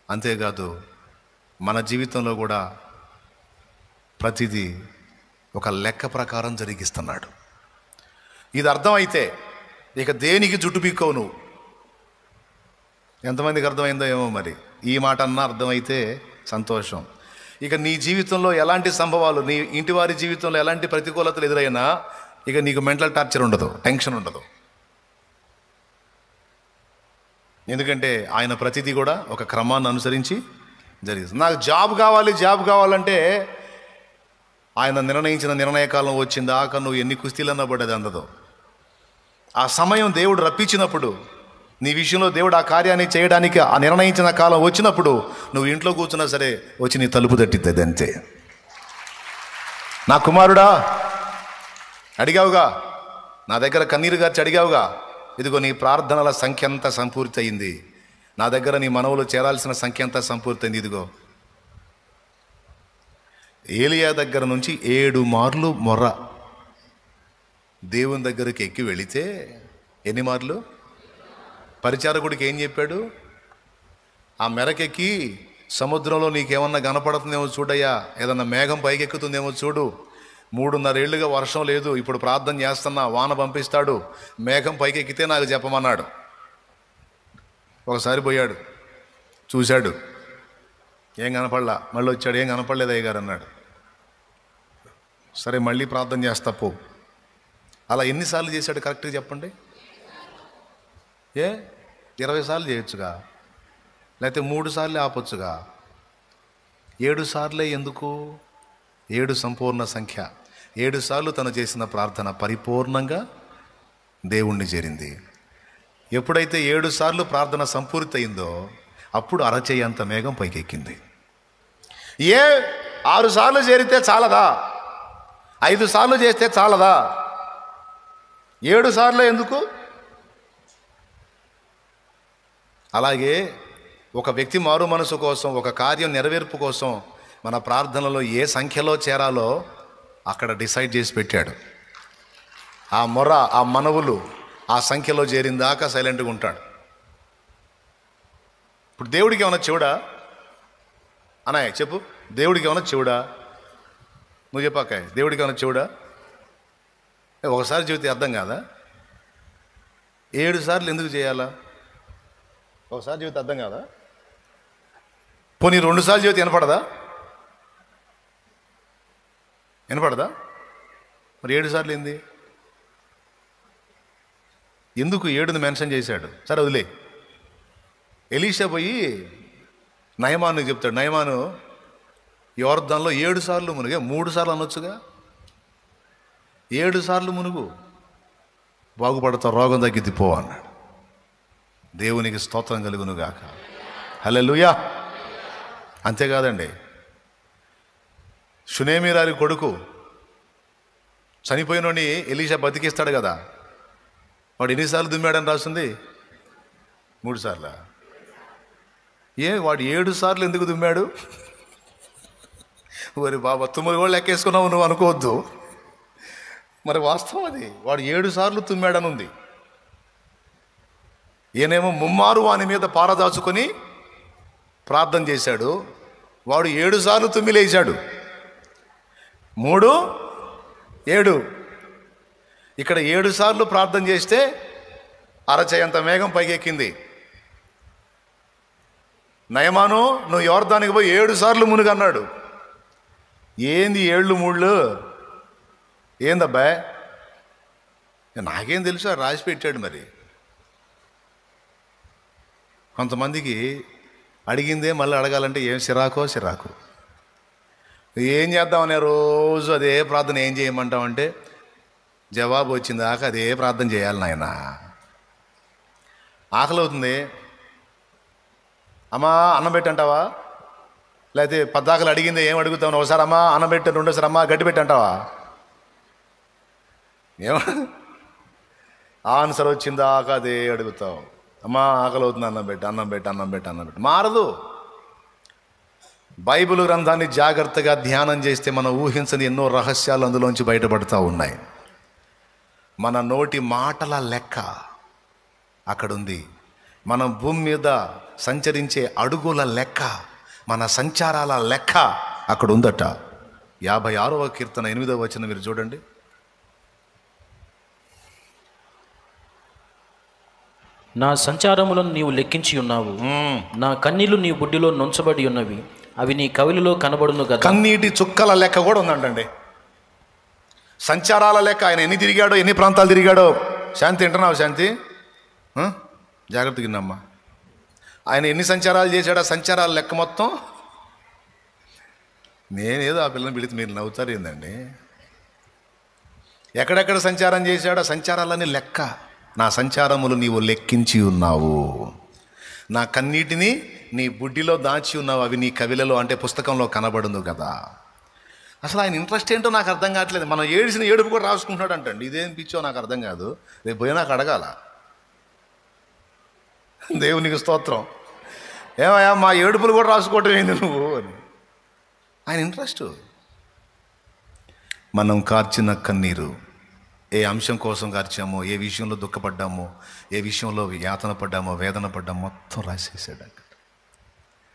అంతేకాదు మన జీవితంలో కూడా ప్రతిదీ ఒక లెక్క ప్రకారం జరిగిస్తున్నాడు. ఇది అర్థమైతే ఇక దేనికి జుట్టు పీక్కోవు నువ్వు. ఎంతమందికి అర్థమైందో ఏమో మరి. ఈ మాట అన్నా అర్థమైతే సంతోషం. ఇక నీ జీవితంలో ఎలాంటి సంభవాలు, నీ ఇంటి వారి జీవితంలో ఎలాంటి ప్రతికూలతలు ఎదురైనా ఇక నీకు మెంటల్ టార్చర్ ఉండదు, టెన్షన్ ఉండదు. ఎందుకంటే ఆయన ప్రతిదీ కూడా ఒక క్రమాన్ని అనుసరించి జరిగిస్తుంది. నాకు జాబ్ కావాలంటే ఆయన నిర్ణయించిన నిర్ణయకాలం వచ్చింది ఆక నువ్వు ఎన్ని కుస్తీలన్నా పడ్డది అందదు. ఆ సమయం దేవుడు రప్పించినప్పుడు, నీ విషయంలో దేవుడు ఆ కార్యాన్ని చేయడానికి ఆ నిర్ణయించిన కాలం వచ్చినప్పుడు నువ్వు ఇంట్లో కూర్చున్నా సరే వచ్చి నీ తలుపు తట్టిద్ది అంతే. నా కుమారుడా అడిగావుగా, నా దగ్గర కన్నీరు గార్చి అడిగావుగా, ఇదిగో నీ ప్రార్థనల సంఖ్య అంతా సంపూర్తి అయింది, నా దగ్గర నీ మనవులు చేరాల్సిన సంఖ్య అంతా సంపూర్తి అయింది. ఇదిగో ఏలియా దగ్గర నుంచి 7 మార్లు మొర్ర దేవుని దగ్గరికి ఎక్కి వెళితే ఎన్ని మార్లు? పరిచారకుడికి ఏం చెప్పాడు? ఆ మెరకెక్కి సముద్రంలో నీకేమన్నా కనపడుతుందేమో చూడయ్యా, ఏదన్నా మేఘం పైకెక్కుతుందేమో చూడు, 3.5 ఏళ్ళుగా వర్షం లేదు, ఇప్పుడు ప్రార్థన చేస్తున్నా, వాన పంపిస్తాడు, మేఘం పైకెక్కితే నాకు చెప్పమన్నాడు. ఒకసారి పోయాడు, చూశాడు, ఏం కనపడలా, మళ్ళీ వచ్చాడు, ఏం కనపడలేదు అయ్యగారు అన్నాడు. సరే మళ్ళీ ప్రార్థన చేస్తా పో. అలా ఎన్నిసార్లు చేశాడు కరెక్ట్గా చెప్పండి? 20 సార్లు చేయొచ్చుగా, లేకపోతే 3 సార్లు ఆపొచ్చుగా. 7 సార్లే ఎందుకు? 7 సంపూర్ణ సంఖ్య. 7 సార్లు తను చేసిన ప్రార్థన పరిపూర్ణంగా దేవుణ్ణి చేరింది. ఎప్పుడైతే 7 సార్లు ప్రార్థన సంపూర్తి అయిందో అప్పుడు అరచేయంత మేఘం పైకెక్కింది. 6 సార్లు చేరితే చాలదా? 5 సార్లు చేస్తే చాలదా? 7 సార్లు ఎందుకు? అలాగే ఒక వ్యక్తి మారు మనసు కోసం, ఒక కార్యం నెరవేర్పు కోసం మన ప్రార్థనలో ఏ సంఖ్యలో చేరాలో అక్కడ డిసైడ్ చేసి పెట్టాడు. ఆ మొర, ఆ మనవులు ఆ సంఖ్యలో చేరిందాకా సైలెంట్గా ఉంటాడు. ఇప్పుడు దేవుడికి ఏమైనా చెవుడా అన్నయ్య? చెప్పు, దేవుడికి ఏమైనా చెవుడా? నువ్వు చెప్పాక, దేవుడికి ఏమైనా చెవుడా? ఒకసారి చెబితే అర్థం కాదా? 7 సార్లు ఎందుకు చేయాలా? ఒకసారి చెబితే అర్థం కాదా? పోనీ 2 సార్లు చెబితే వినపడదా? మరి 7 సార్లు ఏంది? ఎందుకు 7ని మెన్షన్ చేశాడు? సరే వదిలే. ఎలీషా పోయి నయమాను చెప్తాడు, నయమాను యోర్దాన్లో 7 సార్లు మునిగే, 3 సార్లు అనొచ్చుగా. 7 సార్లు మునుగు, బాగుపడతావు, రోగం తగ్గిద్ది పో అన్నాడు. దేవునికి స్తోత్రం కలుగును గాక. హల్లెలూయా. అంతేకాదండి, షునేమీరారి కొడుకు చనిపోయినోని ఎలీషా బతికిస్తాడు కదా, వాడు ఎన్నిసార్లు దుమ్మాడని రాస్తుంది? 3 సార్లు. వాడు 7 సార్లు ఎందుకు దుమ్మాడు? మరి బాబా 9 కూడా లెక్కేసుకున్నావు నువ్వు అనుకోవద్దు. మరి వాస్తవం అది. వాడు 7 సార్లు తుమ్మాడని ఉంది. ఈయనేమో ముమ్మారు వాని మీద పారదాచుకొని ప్రార్థన చేశాడు. వాడు 7 సార్లు తుమ్మి లేచాడు. 3, 7. ఇక్కడ 7 సార్లు ప్రార్థన చేస్తే అరచేయంత మేఘం పైకెక్కింది. నయమాను నువ్వు యోర్దానికి పోయి 7 సార్లు మునుగన్నాడు. ఏంది 7 3? ఏందబ్బా? నాకేం తెలుసు, రాసి పెట్టాడు. మరి కొంతమందికి అడిగిందే మళ్ళీ అడగాలంటే ఏం సిరాకు. ఏం చేద్దామనే రోజు అదే ప్రార్థన. ఏం చేయమంటామంటే జవాబు వచ్చిందాక అదే ప్రార్థన చేయాలి నాయన. ఆకలి అవుతుంది, అమ్మా అన్నం పెట్టంటావా? లేకపోతే పద్దాకలు అడిగిందే ఏం అడుగుతావు? ఒకసారి అమ్మా అన్నం పెట్టి, రెండోసారి అమ్మా గడ్డి పెట్టంటావా? ఆన్సర్ వచ్చిందాక అదే అడుగుతావు. అమ్మా ఆకలి అవుతుంది, అన్నం పెట్టి. మారదు. బైబిల్ గ్రంథాన్ని జాగ్రత్తగా ధ్యానం చేస్తే మనం ఊహించని ఎన్నో రహస్యాలు అందులోంచి బయటపడుతూ ఉన్నాయి. మన నోటి మాటల లెక్క అక్కడుంది. మనం భూమి మీద సంచరించే అడుగుల లెక్క, మన సంచారాల లెక్క అక్కడ ఉందట. 56వ కీర్తన 8వ వచనం మీరు చూడండి. నా సంచారములను నీవు లెక్కించి ఉన్నావు, నా కన్నీళ్లు నీ బుడ్డిలో నుంచబడి ఉన్నవి, అవి నీ కవిలిలో కనబడును కదా. కన్నీటి చుక్కల లెక్క కూడా ఉందంటండి. సంచారాల లెక్క. ఆయన ఎన్ని తిరిగాడో, ఎన్ని ప్రాంతాలు తిరిగాడో. శాంతి వింటున్నావు? శాంతి జాగ్రత్తగా విన్నమ్మా. ఆయన ఎన్ని సంచారాలు చేశాడో సంచారాల లెక్క మొత్తం. నేనేదో ఆ పిల్లని పిలిచి మీరు నవ్వుతారు ఏందండి? ఎక్కడెక్కడ సంచారం చేశాడో సంచారాలన్నీ లెక్క. నా సంచారములు నీవు లెక్కించి ఉన్నావు, నా కన్నీటిని నీ బుడ్డిలో దాచి ఉన్నావు, అవి నీ కవిలలో అంటే పుస్తకంలో కనబడును కదా. అసలు ఆయన ఇంట్రెస్ట్ ఏంటో నాకు అర్థం కావట్లేదు. మనం ఏడిసిన ఏడుపు కూడా రాసుకుంటున్నాడు అంటండి. ఇదేం పిచ్చో నాకు అర్థం కాదు. రేపు పోయి నాకు అడగాల. దేవునికి స్తోత్రం. ఏమయ్యా మా ఏడుపులు కూడా రాసుకోవటం ఏంది నువ్వు అని. ఆయన ఇంట్రెస్ట్. మనం కార్చిన కన్నీరు, ఏ అంశం కోసం కార్చామో, ఏ విషయంలో దుఃఖపడ్డామో, ఏ విషయంలో యాతన పడ్డామో, వేదన పడ్డామో మొత్తం రాసేసాడు అక్కడ.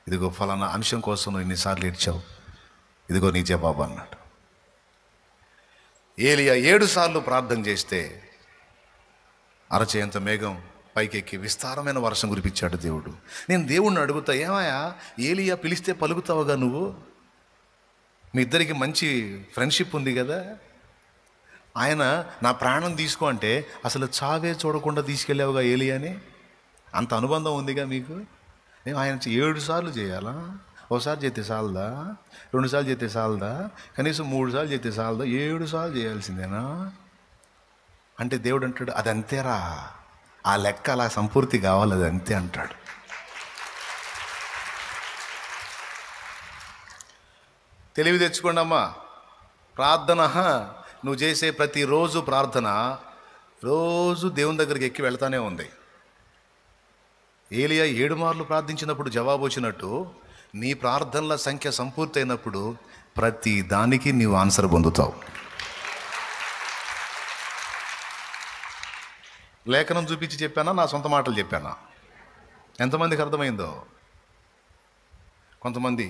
ఇదిగో ఫలానా అంశం కోసం నువ్వు ఇన్నిసార్లు ఏడ్చావు, ఇదిగో నీ జవాబు అన్నాడు. ఏలియా 7 సార్లు ప్రార్థన చేస్తే అరచేయంత మేఘం పైకెక్కి విస్తారమైన వర్షం కురిపించాడు దేవుడు. నేను దేవుణ్ణి అడుగుతా, ఏమయ్యా ఏలియా పిలిస్తే పలుకుతావుగా నువ్వు? మీ ఇద్దరికి మంచి ఫ్రెండ్షిప్ ఉంది కదా. ఆయన నా ప్రాణం తీసుకో అంటే అసలు చావే చూడకుండా తీసుకెళ్ళావుగా ఏలియాని. అంత అనుబంధం ఉందిగా మీకు. ఆయన 7 సార్లు చేయాలా? ఒకసారి చేస్తే చాలదా? 2 సార్లు చేస్తే చాలదా? కనీసం 3 సార్లు చేస్తే చాలదా? 7 సార్లు చేయాల్సిందేనా? అంటే దేవుడు అంటాడు, అది అంతేరా, ఆ లెక్క అలా సంపూర్తి కావాలి, అది అంతే అంటాడు. తెలివి తెచ్చుకోండి అమ్మా. ప్రార్థన, నువ్వు చేసే ప్రతిరోజు ప్రార్థన రోజు దేవుని దగ్గరికి ఎక్కి వెళ్తానే ఉంది. ఏలియా 7 మార్లు ప్రార్థించినప్పుడు జవాబు వచ్చినట్టు నీ ప్రార్థనల సంఖ్య సంపూర్తి అయినప్పుడు ప్రతి దానికి నీవు ఆన్సర్ పొందుతావు. లేఖనం చూపించి చెప్పానా, నా సొంత మాటలు చెప్పానా? ఎంతమందికి అర్థమైందో? కొంతమంది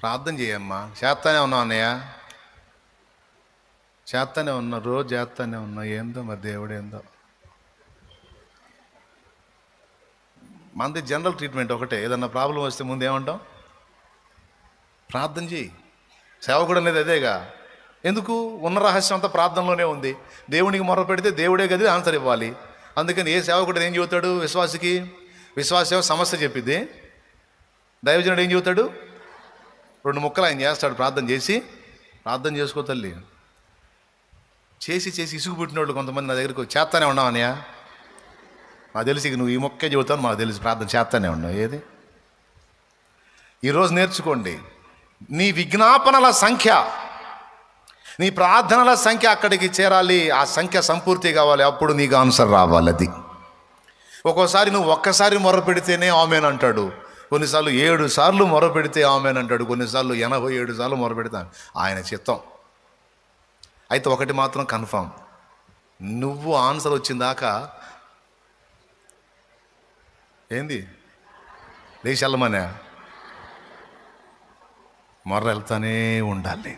ప్రార్థన చేయమ్మా, చేస్తానే ఉన్నావు అన్నయ్య, చేస్తానే ఉన్నా, రోజు చేస్తానే ఉన్నా, ఏందో మరి దేవుడేందో. మనది జనరల్ ట్రీట్మెంట్ ఒకటే. ఏదన్నా ప్రాబ్లం వస్తే ముందు ఏమంటాం? ప్రార్థన చేయి. సేవకుడు అనేది అదేగా. ఎందుకు? ఉన్న రహస్యం అంతా ప్రార్థనలోనే ఉంది. దేవునికి మొర పెడితే దేవుడే గది ఆన్సర్ ఇవ్వాలి. అందుకని ఏ సేవకుడు ఏం చెబుతాడు? విశ్వాసికి విశ్వాసం సమస్య చెప్పిద్ది. దైవజనుడు ఏం చెబుతాడు? 2 ముక్కలు ఆయన చేస్తాడు. ప్రార్థన చేసుకో తల్లి. చేసి ఇసుగు పుట్టినోళ్ళు కొంతమంది నా దగ్గరికి చేస్తానే ఉన్నావు అన్నయ్య, మాకు తెలిసి నువ్వు ఈ మొక్కే చెబుతావు, మాకు తెలిసి ప్రార్థన చేస్తానే ఉన్నావు. ఏది? ఈరోజు నేర్చుకోండి. నీ విజ్ఞాపనల సంఖ్య, నీ ప్రార్థనల సంఖ్య అక్కడికి చేరాలి. ఆ సంఖ్య సంపూర్తి కావాలి. అప్పుడు నీకు ఆన్సర్ రావాలి. అది ఒక్కోసారి నువ్వు ఒక్కసారి మొర పెడితేనే ఆమెన్ అంటాడు. కొన్నిసార్లు 7 సార్లు మొర పెడితే ఆమెన్ అంటాడు. కొన్నిసార్లు 87 సార్లు మొర పెడతాను. ఆయన చిత్తం. అయితే ఒకటి మాత్రం కన్ఫామ్, నువ్వు ఆన్సర్ వచ్చిందాకా ఏంది లేచి వెళ్ళమనే మొర్ర వెళ్తానే ఉండాలి.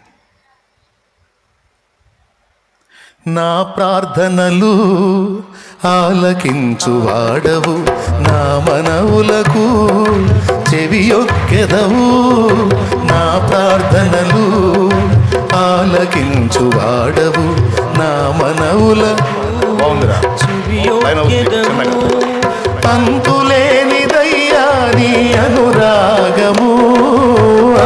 నా ప్రార్థనలు ఆలకించువాడవు, నా మనవులకు చెవియొక్కెదవు. నా ప్రార్థనలు ఆలకించువాడవు, నా మనవుల అంతులేనిదయ్యా నీ అనురాగము,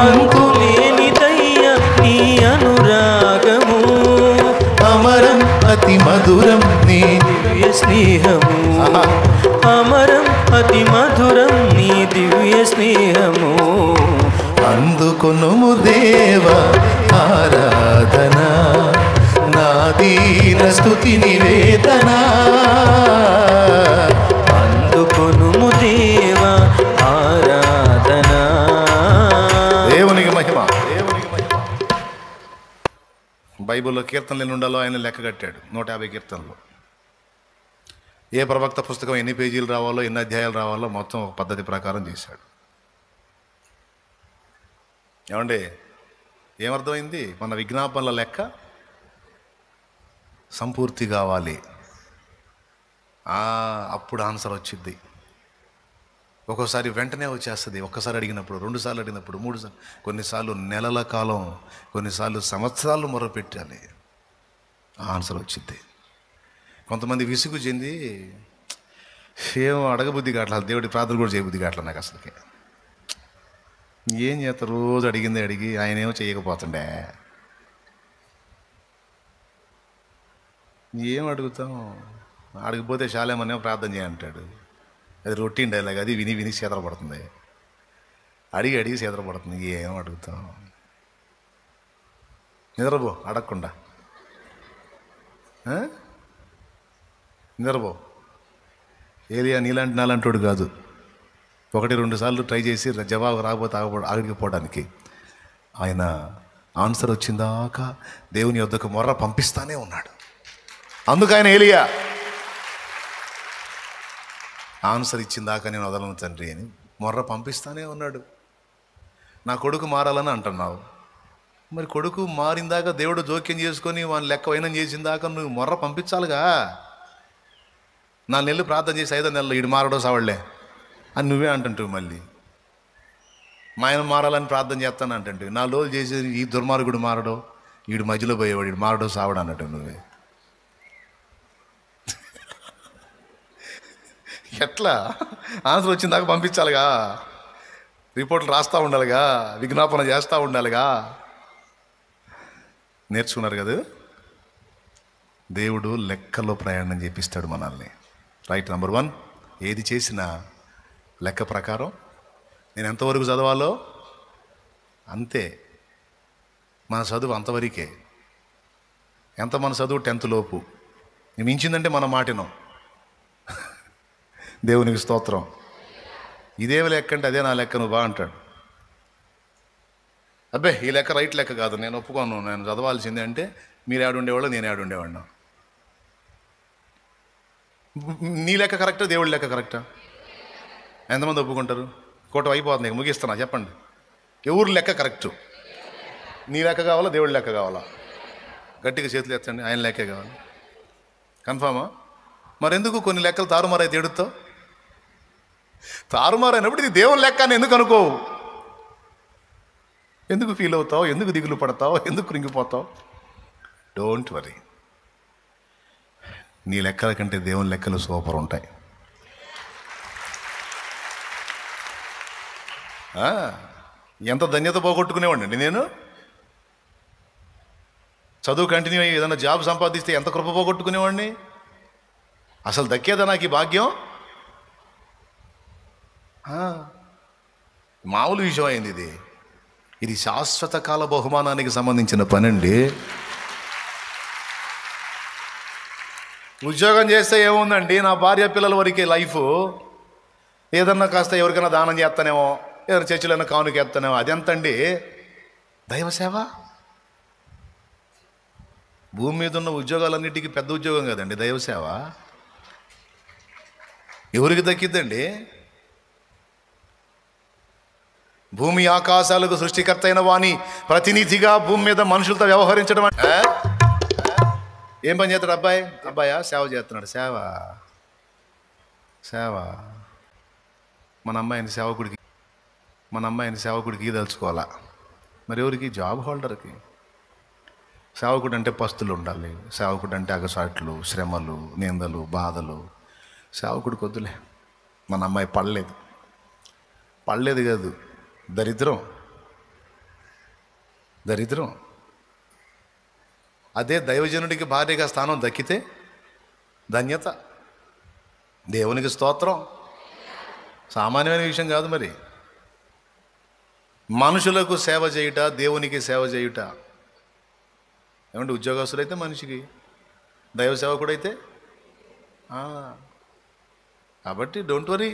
అంతులేనిదయ్యా నీ అనురాగము. అమరం అతి మధురం నీ దివ్య స్నేహము, అమరం అతి మధురం నీ దివ్య స్నేహము. అందుకొనుము దేవ ఆరాధన, నా దీన స్తుతి నివేదన. అందుకొనుము దేవ ఆరాధన. దేవునికి మహిమ. బైబిల్లో కీర్తనలు ఎన్ని ఉండాలో ఆయన లెక్క కట్టాడు. 150 కీర్తనలు. ఏ ప్రవక్త పుస్తకం ఎన్ని పేజీలు రావాలో, ఎన్ని అధ్యాయాలు రావాలో మొత్తం ఒక పద్ధతి ప్రకారం చేశాడు. ఏమండి, ఏమర్థమైంది? మన విజ్ఞాపనల లెక్క సంపూర్తి కావాలి. అప్పుడు ఆన్సర్ వచ్చింది. ఒక్కోసారి వెంటనే వచ్చేస్తుంది. ఒక్కసారి అడిగినప్పుడు, 2 సార్లు అడిగినప్పుడు, 3 సార్లు, కొన్నిసార్లు నెలల కాలం, కొన్నిసార్లు సంవత్సరాలు మొరపెట్టాలి, ఆన్సర్ వచ్చింది. కొంతమంది విసుగు చెంది ఏం అడగబుద్ధి కావట్లా, దేవుడి ప్రార్థన కూడా చేయబుద్ధి కావట్లా నాకు అసలుకి. ఏం చేస్తారు? రోజు అడిగిందే అడిగి ఆయన ఏమో చేయకపోతుండే. ఏం అడుగుతాం? అడగపోతే శాలేమనే ప్రార్థన చేయంటాడు. అది రొటీన్ డైలాగ్. అది విని విని చేతర పడుతుంది. అడిగి చేతర పడుతుంది. ఏం అడుగుతాం? నిద్రపో అడగకుండా, నిద్రపో. ఏలియా నీలాంటి నాలాంటోడు కాదు. 1-2 సార్లు ట్రై చేసి జవాబు రాకపోతే ఆగిపోవడానికి ఆయన ఆన్సర్ వచ్చిందాకా దేవుని యొద్దకు మొర్ర పంపిస్తానే ఉన్నాడు. అందుకు ఆయన ఏలియా ఆన్సర్ ఇచ్చిందాకా నేను వదలను తండ్రి అని మొర్ర పంపిస్తానే ఉన్నాడు. నా కొడుకు మారాలని అంటున్నావు, మరి కొడుకు మారిందాక దేవుడు జోక్యం చేసుకొని వాని లెక్క వైనం చేసిందాక నువ్వు మొర్ర పంపించాలిగా. 4 నెలలు ప్రార్థన చేసి 5వ నెలలో ఈడు మారడో సావళ్లే అని నువ్వే అంటుంటావు. మళ్ళీ మా ఆయన మారాలని ప్రార్థన చేస్తాను అంటుంటావు. 4 రోజులు చేసి ఈ దుర్మార్గుడు మారడో, ఈడు మధ్యలో పోయేవాడు, ఈడు మారడో సావడు అన్నట్టు నువ్వే. ఎట్లా? ఆన్సర్ వచ్చిన దాకా పంపించాలిగా, రిపోర్ట్లు రాస్తూ ఉండాలిగా, విజ్ఞాపన చేస్తూ ఉండాలిగా. నేర్చుకున్నారు కదా? దేవుడు లెక్కలో ప్రయాణం చేపిస్తాడు మనల్ని. రైట్. నెంబర్ 1, ఏది చేసినా లెక్క ప్రకారం. నేను ఎంతవరకు చదవాలో అంతే. మన చదువు అంతవరకే. ఎంత మన చదువు 10th లోపు. మించిందంటే మన మాటినం. దేవునికి స్తోత్రం. ఇదేమి లెక్క అంటే అదే నా లెక్క, నువ్వు బా అంటాడు. అబ్బే ఈ లెక్క రైట్ లెక్క కాదు, నేను ఒప్పుకోను, నేను చదవాల్సిందే అంటే మీరు ఏడుండేవాళ్ళు, నేను ఏడుండేవాడినా? నీ లెక్క కరెక్టా, దేవుడి లెక్క కరెక్టా? ఎంతమంది ఒప్పుకుంటారు? కోట అయిపోతుంది, ముగిస్తున్నా. చెప్పండి, ఎవరు లెక్క కరెక్టు? నీ లెక్క కావాలా, దేవుడి లెక్క కావాలా? గట్టిగా చేతులు ఎత్తండి. ఆయన లెక్కే కావాలి. కన్ఫామా? మరెందుకు కొన్ని లెక్కలు తారుమారైతే ఎడుతావు? తారుమారైనప్పుడు ఇది దేవుని లెక్క అని ఎందుకు అనుకోవు? ఎందుకు ఫీల్ అవుతావు? ఎందుకు దిగులు పడతావు? ఎందుకు కృంగిపోతావు? Don't worry. నీ లెక్కల కంటే దేవుని లెక్కలు సూపర్ ఉంటాయి. ఎంత ధన్యత పోగొట్టుకునేవాడిని నేను. చదువు కంటిన్యూ అయ్యి ఏదైనా జాబ్ సంపాదిస్తే ఎంత కృప పోగొట్టుకునేవాడిని. అసలు దక్కేదా నాకు ఈ భాగ్యం? మామూలు విషయం అయింది ఇది. ఇది శాశ్వత కాల బహుమానానికి సంబంధించిన పని అండి. ఉద్యోగం చేస్తే ఏముందండి, నా భార్య పిల్లల వరకే లైఫ్. ఏదన్నా కాస్త ఎవరికైనా దానం చేస్తానేమో, ఏదైనా చర్చిలైనా కానుక ఎత్తానేమో, అదెంతండి? దైవ సేవ. భూమి మీద ఉన్న ఉద్యోగాలన్నిటికీ పెద్ద ఉద్యోగం కదండి దైవ సేవ. ఎవరికి దక్కిద్దండి? భూమి ఆకాశాలకు సృష్టికర్త అయిన వాణి ప్రతినిధిగా భూమి మీద మనుషులతో వ్యవహరించడం. ఏం పని చేస్తాడు అబ్బాయి? అబ్బాయా సేవ చేస్తున్నాడు. సేవ సేవ మన అమ్మాయిని సేవకుడికి దలుచుకోవాలా? మరి ఎవరికి? జాబ్ హోల్డర్కి. సేవకుడు అంటే పస్తులు ఉండాలి. సేవకుడు అంటే అగసాట్లు, శ్రమలు, నిందలు, బాధలు. సేవకుడికి వద్దులే. మన అమ్మాయి పడలేదు కాదు, దరిద్రం. అదే దైవజనుడికి భార్యగా స్థానం దక్కితే ధన్యత. దేవునికి స్తోత్రం. సామాన్యమైన విషయం కాదు. మరి మనుషులకు సేవ చేయుట, దేవునికి సేవ చేయుట. ఏమంటే ఉద్యోగస్తుడైతే మనిషికి, దైవ సేవకుడైతే. కాబట్టి డోంట్ వరీ.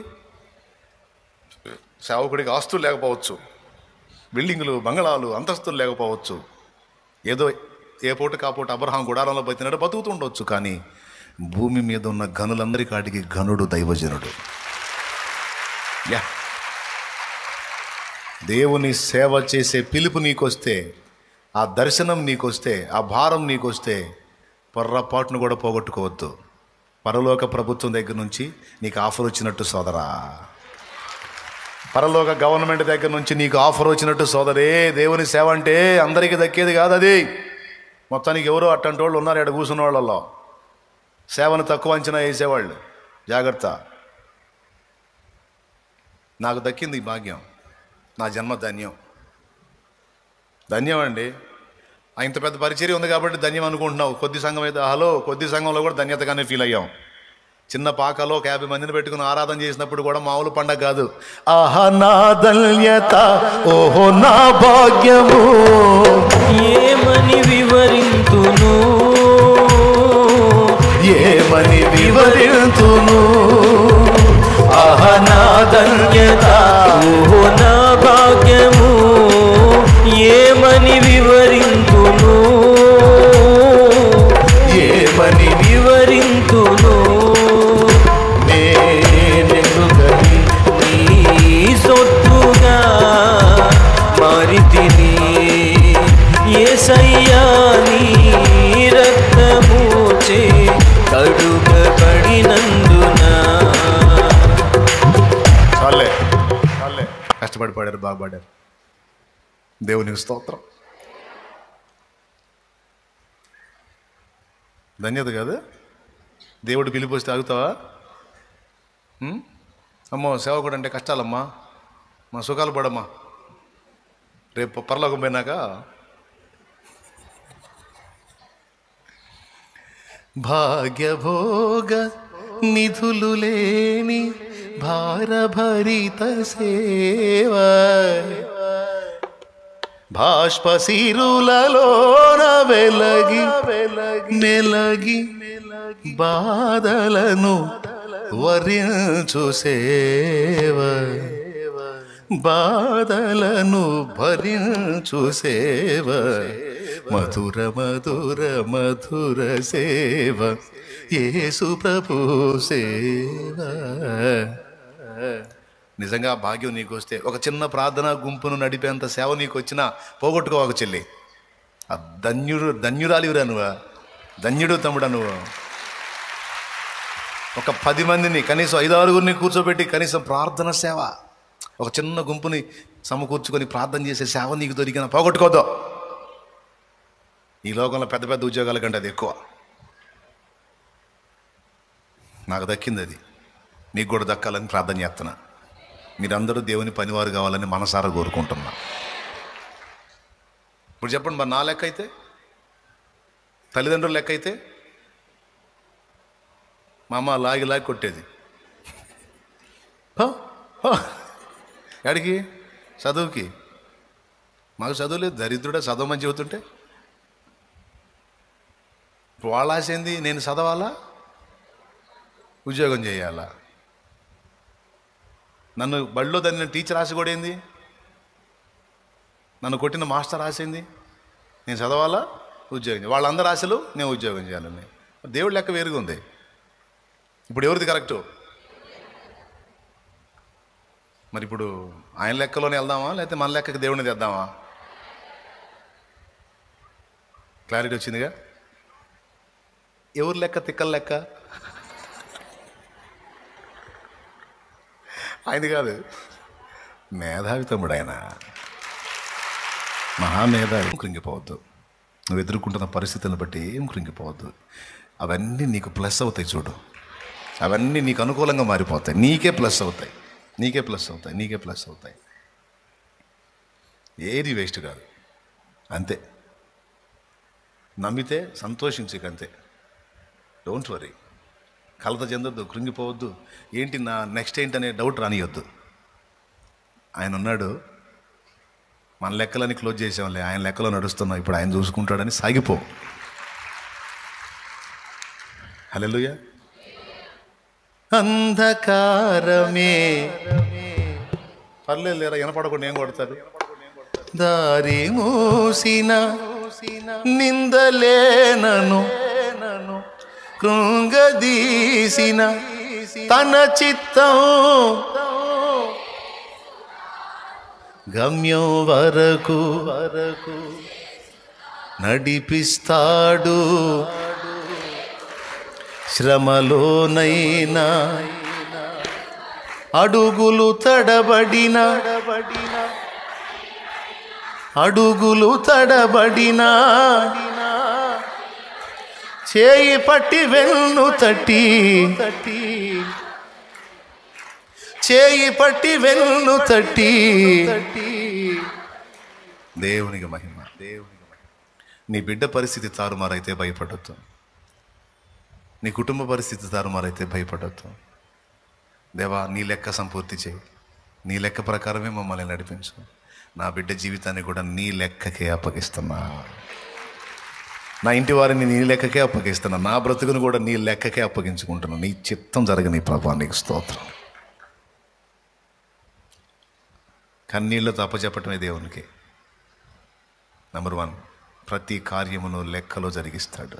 సేవకుడికి ఆస్తులు లేకపోవచ్చు, బిల్డింగులు, బంగళాలు, అంతస్తులు లేకపోవచ్చు. ఏదో ఏ పూట కాపూట అబ్రహాం గుడారంలో బతికినాడు, బతుకుతూ ఉండవచ్చు. కానీ భూమి మీద ఉన్న గనులందరి కాటికి ఘనుడు దైవజనుడు. దేవుని సేవ చేసే పిలుపు నీకొస్తే, ఆ దర్శనం నీకొస్తే, ఆ భారం నీకొస్తే పొర్రపాటును కూడా పోగొట్టుకోవద్దు. పరలోక ప్రభుత్వం దగ్గర నుంచి నీకు ఆఫర్ వచ్చినట్టు సోదరా, పరలోక గవర్నమెంట్ దగ్గర నుంచి నీకు ఆఫర్ వచ్చినట్టు సోదరే. దేవుని సేవ అంటే అందరికీ దక్కేది కాదు. అది మొత్తానికి ఎవరో అట్టంటి వాళ్ళు ఉన్నారు ఎక్కడ కూర్చున్న వాళ్ళలో, సేవను తక్కువ అంచనా వేసేవాళ్ళు. జాగ్రత్త. నాకు దక్కింది ఈ భాగ్యం, నా జన్మ ధన్యం అండి. ఇంత పెద్ద పరిచర్య ఉంది కాబట్టి ధన్యం అనుకుంటున్నావు. కొద్ది సంఘం అయితే కొద్ది సంఘంలో కూడా ధన్యతగానే ఫీల్ అయ్యాం. చిన్న పాకలో 50 మందిని పెట్టుకుని ఆరాధన చేసినప్పుడు కూడా మామూలు పండగ కాదు. ఆహా నా ధన్యత, ఓహో నా భాగ్యము, ఏమని వివరింతును, ఆహా నా ధన్యత, ఓహో నా భాగ్యము, ఏమని వివరింతును, సొత్తుగా మారితిని యేసయ్యా నీ రక్తముచే కడుగబడినందున. చాలే కష్టపడి పాడారు, బాగా పాడారు. దేవునికి స్తోత్రం. ధన్యత కాదు. దేవుడు పిలిపి వస్తే ఆగుతావా? అమ్మో సేవకుడు అంటే కష్టాలమ్మా, మా సుఖాలు పడమ్మా. రేపు పరలోకం పోయినాక భాగ్యభోగ నిధులు లేని భారభరిత సేవ, బాష్పశిరులలోన వెలగి మెలగి బాధలను వరించు సేవ, బాధలను భరించు సేవ, మధుర మధుర మధుర సేవ, యేసు ప్రభు సేవ. నిజంగా భాగ్యం నీకు వస్తే ఒక చిన్న ప్రార్థనా గుంపును నడిపేంత సేవ నీకు వచ్చినా పోగొట్టుకోవాకు చెల్లి. ఆ ధన్యురాలివిరా నువ్వు, ధన్యుడు తమ్ముడా నువ్వు. ఒక 10 మందిని కనీసం 5-6 కూర్చోబెట్టి కనీసం ప్రార్థన సేవ, ఒక చిన్న గుంపుని సమకూర్చుకొని ప్రార్థన చేసే సేవ నీకు దొరికిన పోగొట్టుకోద్దు. ఈ లోకంలో పెద్ద పెద్ద ఉద్యోగాల కంటే అది ఎక్కువ. నాకు దక్కింది అది, మీకు కూడా దక్కాలని ప్రార్థన చేస్తున్నా. మీరందరూ దేవుని పనివారు కావాలని మనసారా కోరుకుంటున్నా. ఇప్పుడు చెప్పండి, మరి నా లెక్క అయితే, తల్లిదండ్రుల లెక్క అయితే మా అమ్మ లాగి కొట్టేది. ఎడికి? చదువుకి. మాకు చదువు లేదు, దరిద్రుడే చదవమని చెబుతుంటే ఇప్పుడు వాళ్ళ ఆశ ఏంది? నేను చదవాలా, ఉద్యోగం చేయాలా? నన్ను బడిలో దాన్ని టీచర్ ఆశ కూడా ఏంది? నన్ను కొట్టిన మాస్టర్ ఆశ ఏంది? నేను చదవాలా, ఉద్యోగం చేయాలి. వాళ్ళందరి ఆశలు నేను ఉద్యోగం చేయాలని. దేవుడి లెక్క వేరుగా ఉంది. ఇప్పుడు ఎవరిది కరెక్టు? మరి ఇప్పుడు ఆయన లెక్కలోనే వెళ్దామా, లేకపోతే మన లెక్కకి దేవుడిని తెద్దామా? క్లారిటీ వచ్చిందిగా? ఎవరి లెక్క? తిక్కల లెక్క ఆయన కాదు, మేధావి తమ్ముడు ఆయన, మహామేధావి. కృంగిపోవద్దు. నువ్వు ఎదుర్కొంటున్న పరిస్థితులను బట్టి ఏం కృంగిపోవద్దు. అవన్నీ నీకు ప్లస్ అవుతాయి. చూడు, అవన్నీ నీకు అనుకూలంగా మారిపోతాయి. నీకే ప్లస్ అవుతాయి, నీకే ప్లస్ అవుతాయి, నీకే ప్లస్ అవుతాయి. ఏది వేస్ట్ కాదు. అంతే, నమ్మితే సంతోషించకంతే. డోంట్ వరీ, కలత చెందొద్దు, కృంగిపోవద్దు. ఏంటి నా నెక్స్ట్ ఏంటనే డౌట్ రానియొద్దు. ఆయన ఉన్నాడు, మన లెక్కలని క్లోజ్ చేసాంలే, ఆయన లెక్కలో నడుస్తున్నాం, ఇప్పుడు ఆయన చూసుకుంటాడని సాగిపో. హల్లెలూయా. అంధకారమే పర్లేదు లేరా, వినపడకుండా ఏం కొడతారు? దారి మూసిన నిందలేనను కృంగదీసిన తన చిత్తం గమ్యం వరకు నడిపిస్తాడు. శ్రమలోనైనా అడుగులు తడబడిన చేయి పట్టి వెన్ను తట్టి దేవునికి మహిమ. నీ బిడ్డ పరిస్థితి తారుమారైతే భయపడొద్దు. నీ కుటుంబ పరిస్థితి తారుమారైతే భయపడొద్దు. దేవా, నీ లెక్క సంపూర్తి చేయి, నీ లెక్క ప్రకారమే మమ్మల్ని నడిపించు. నా బిడ్డ జీవితాన్ని కూడా నీ లెక్కకే అప్పగిస్తున్నా. నా ఇంటి వారిని నీ లెక్కకే అప్పగిస్తున్నా. నా బ్రతుకును కూడా నీ లెక్కకే అప్పగించుకుంటున్నా. నీ చిత్తం జరగని ప్రభా, నీకు స్తోత్రం. కన్నీళ్లతో అప్పచెప్పటమే దేవునికి. నెంబర్ 1, ప్రతి కార్యమును లెక్కలో జరిగిస్తాడు.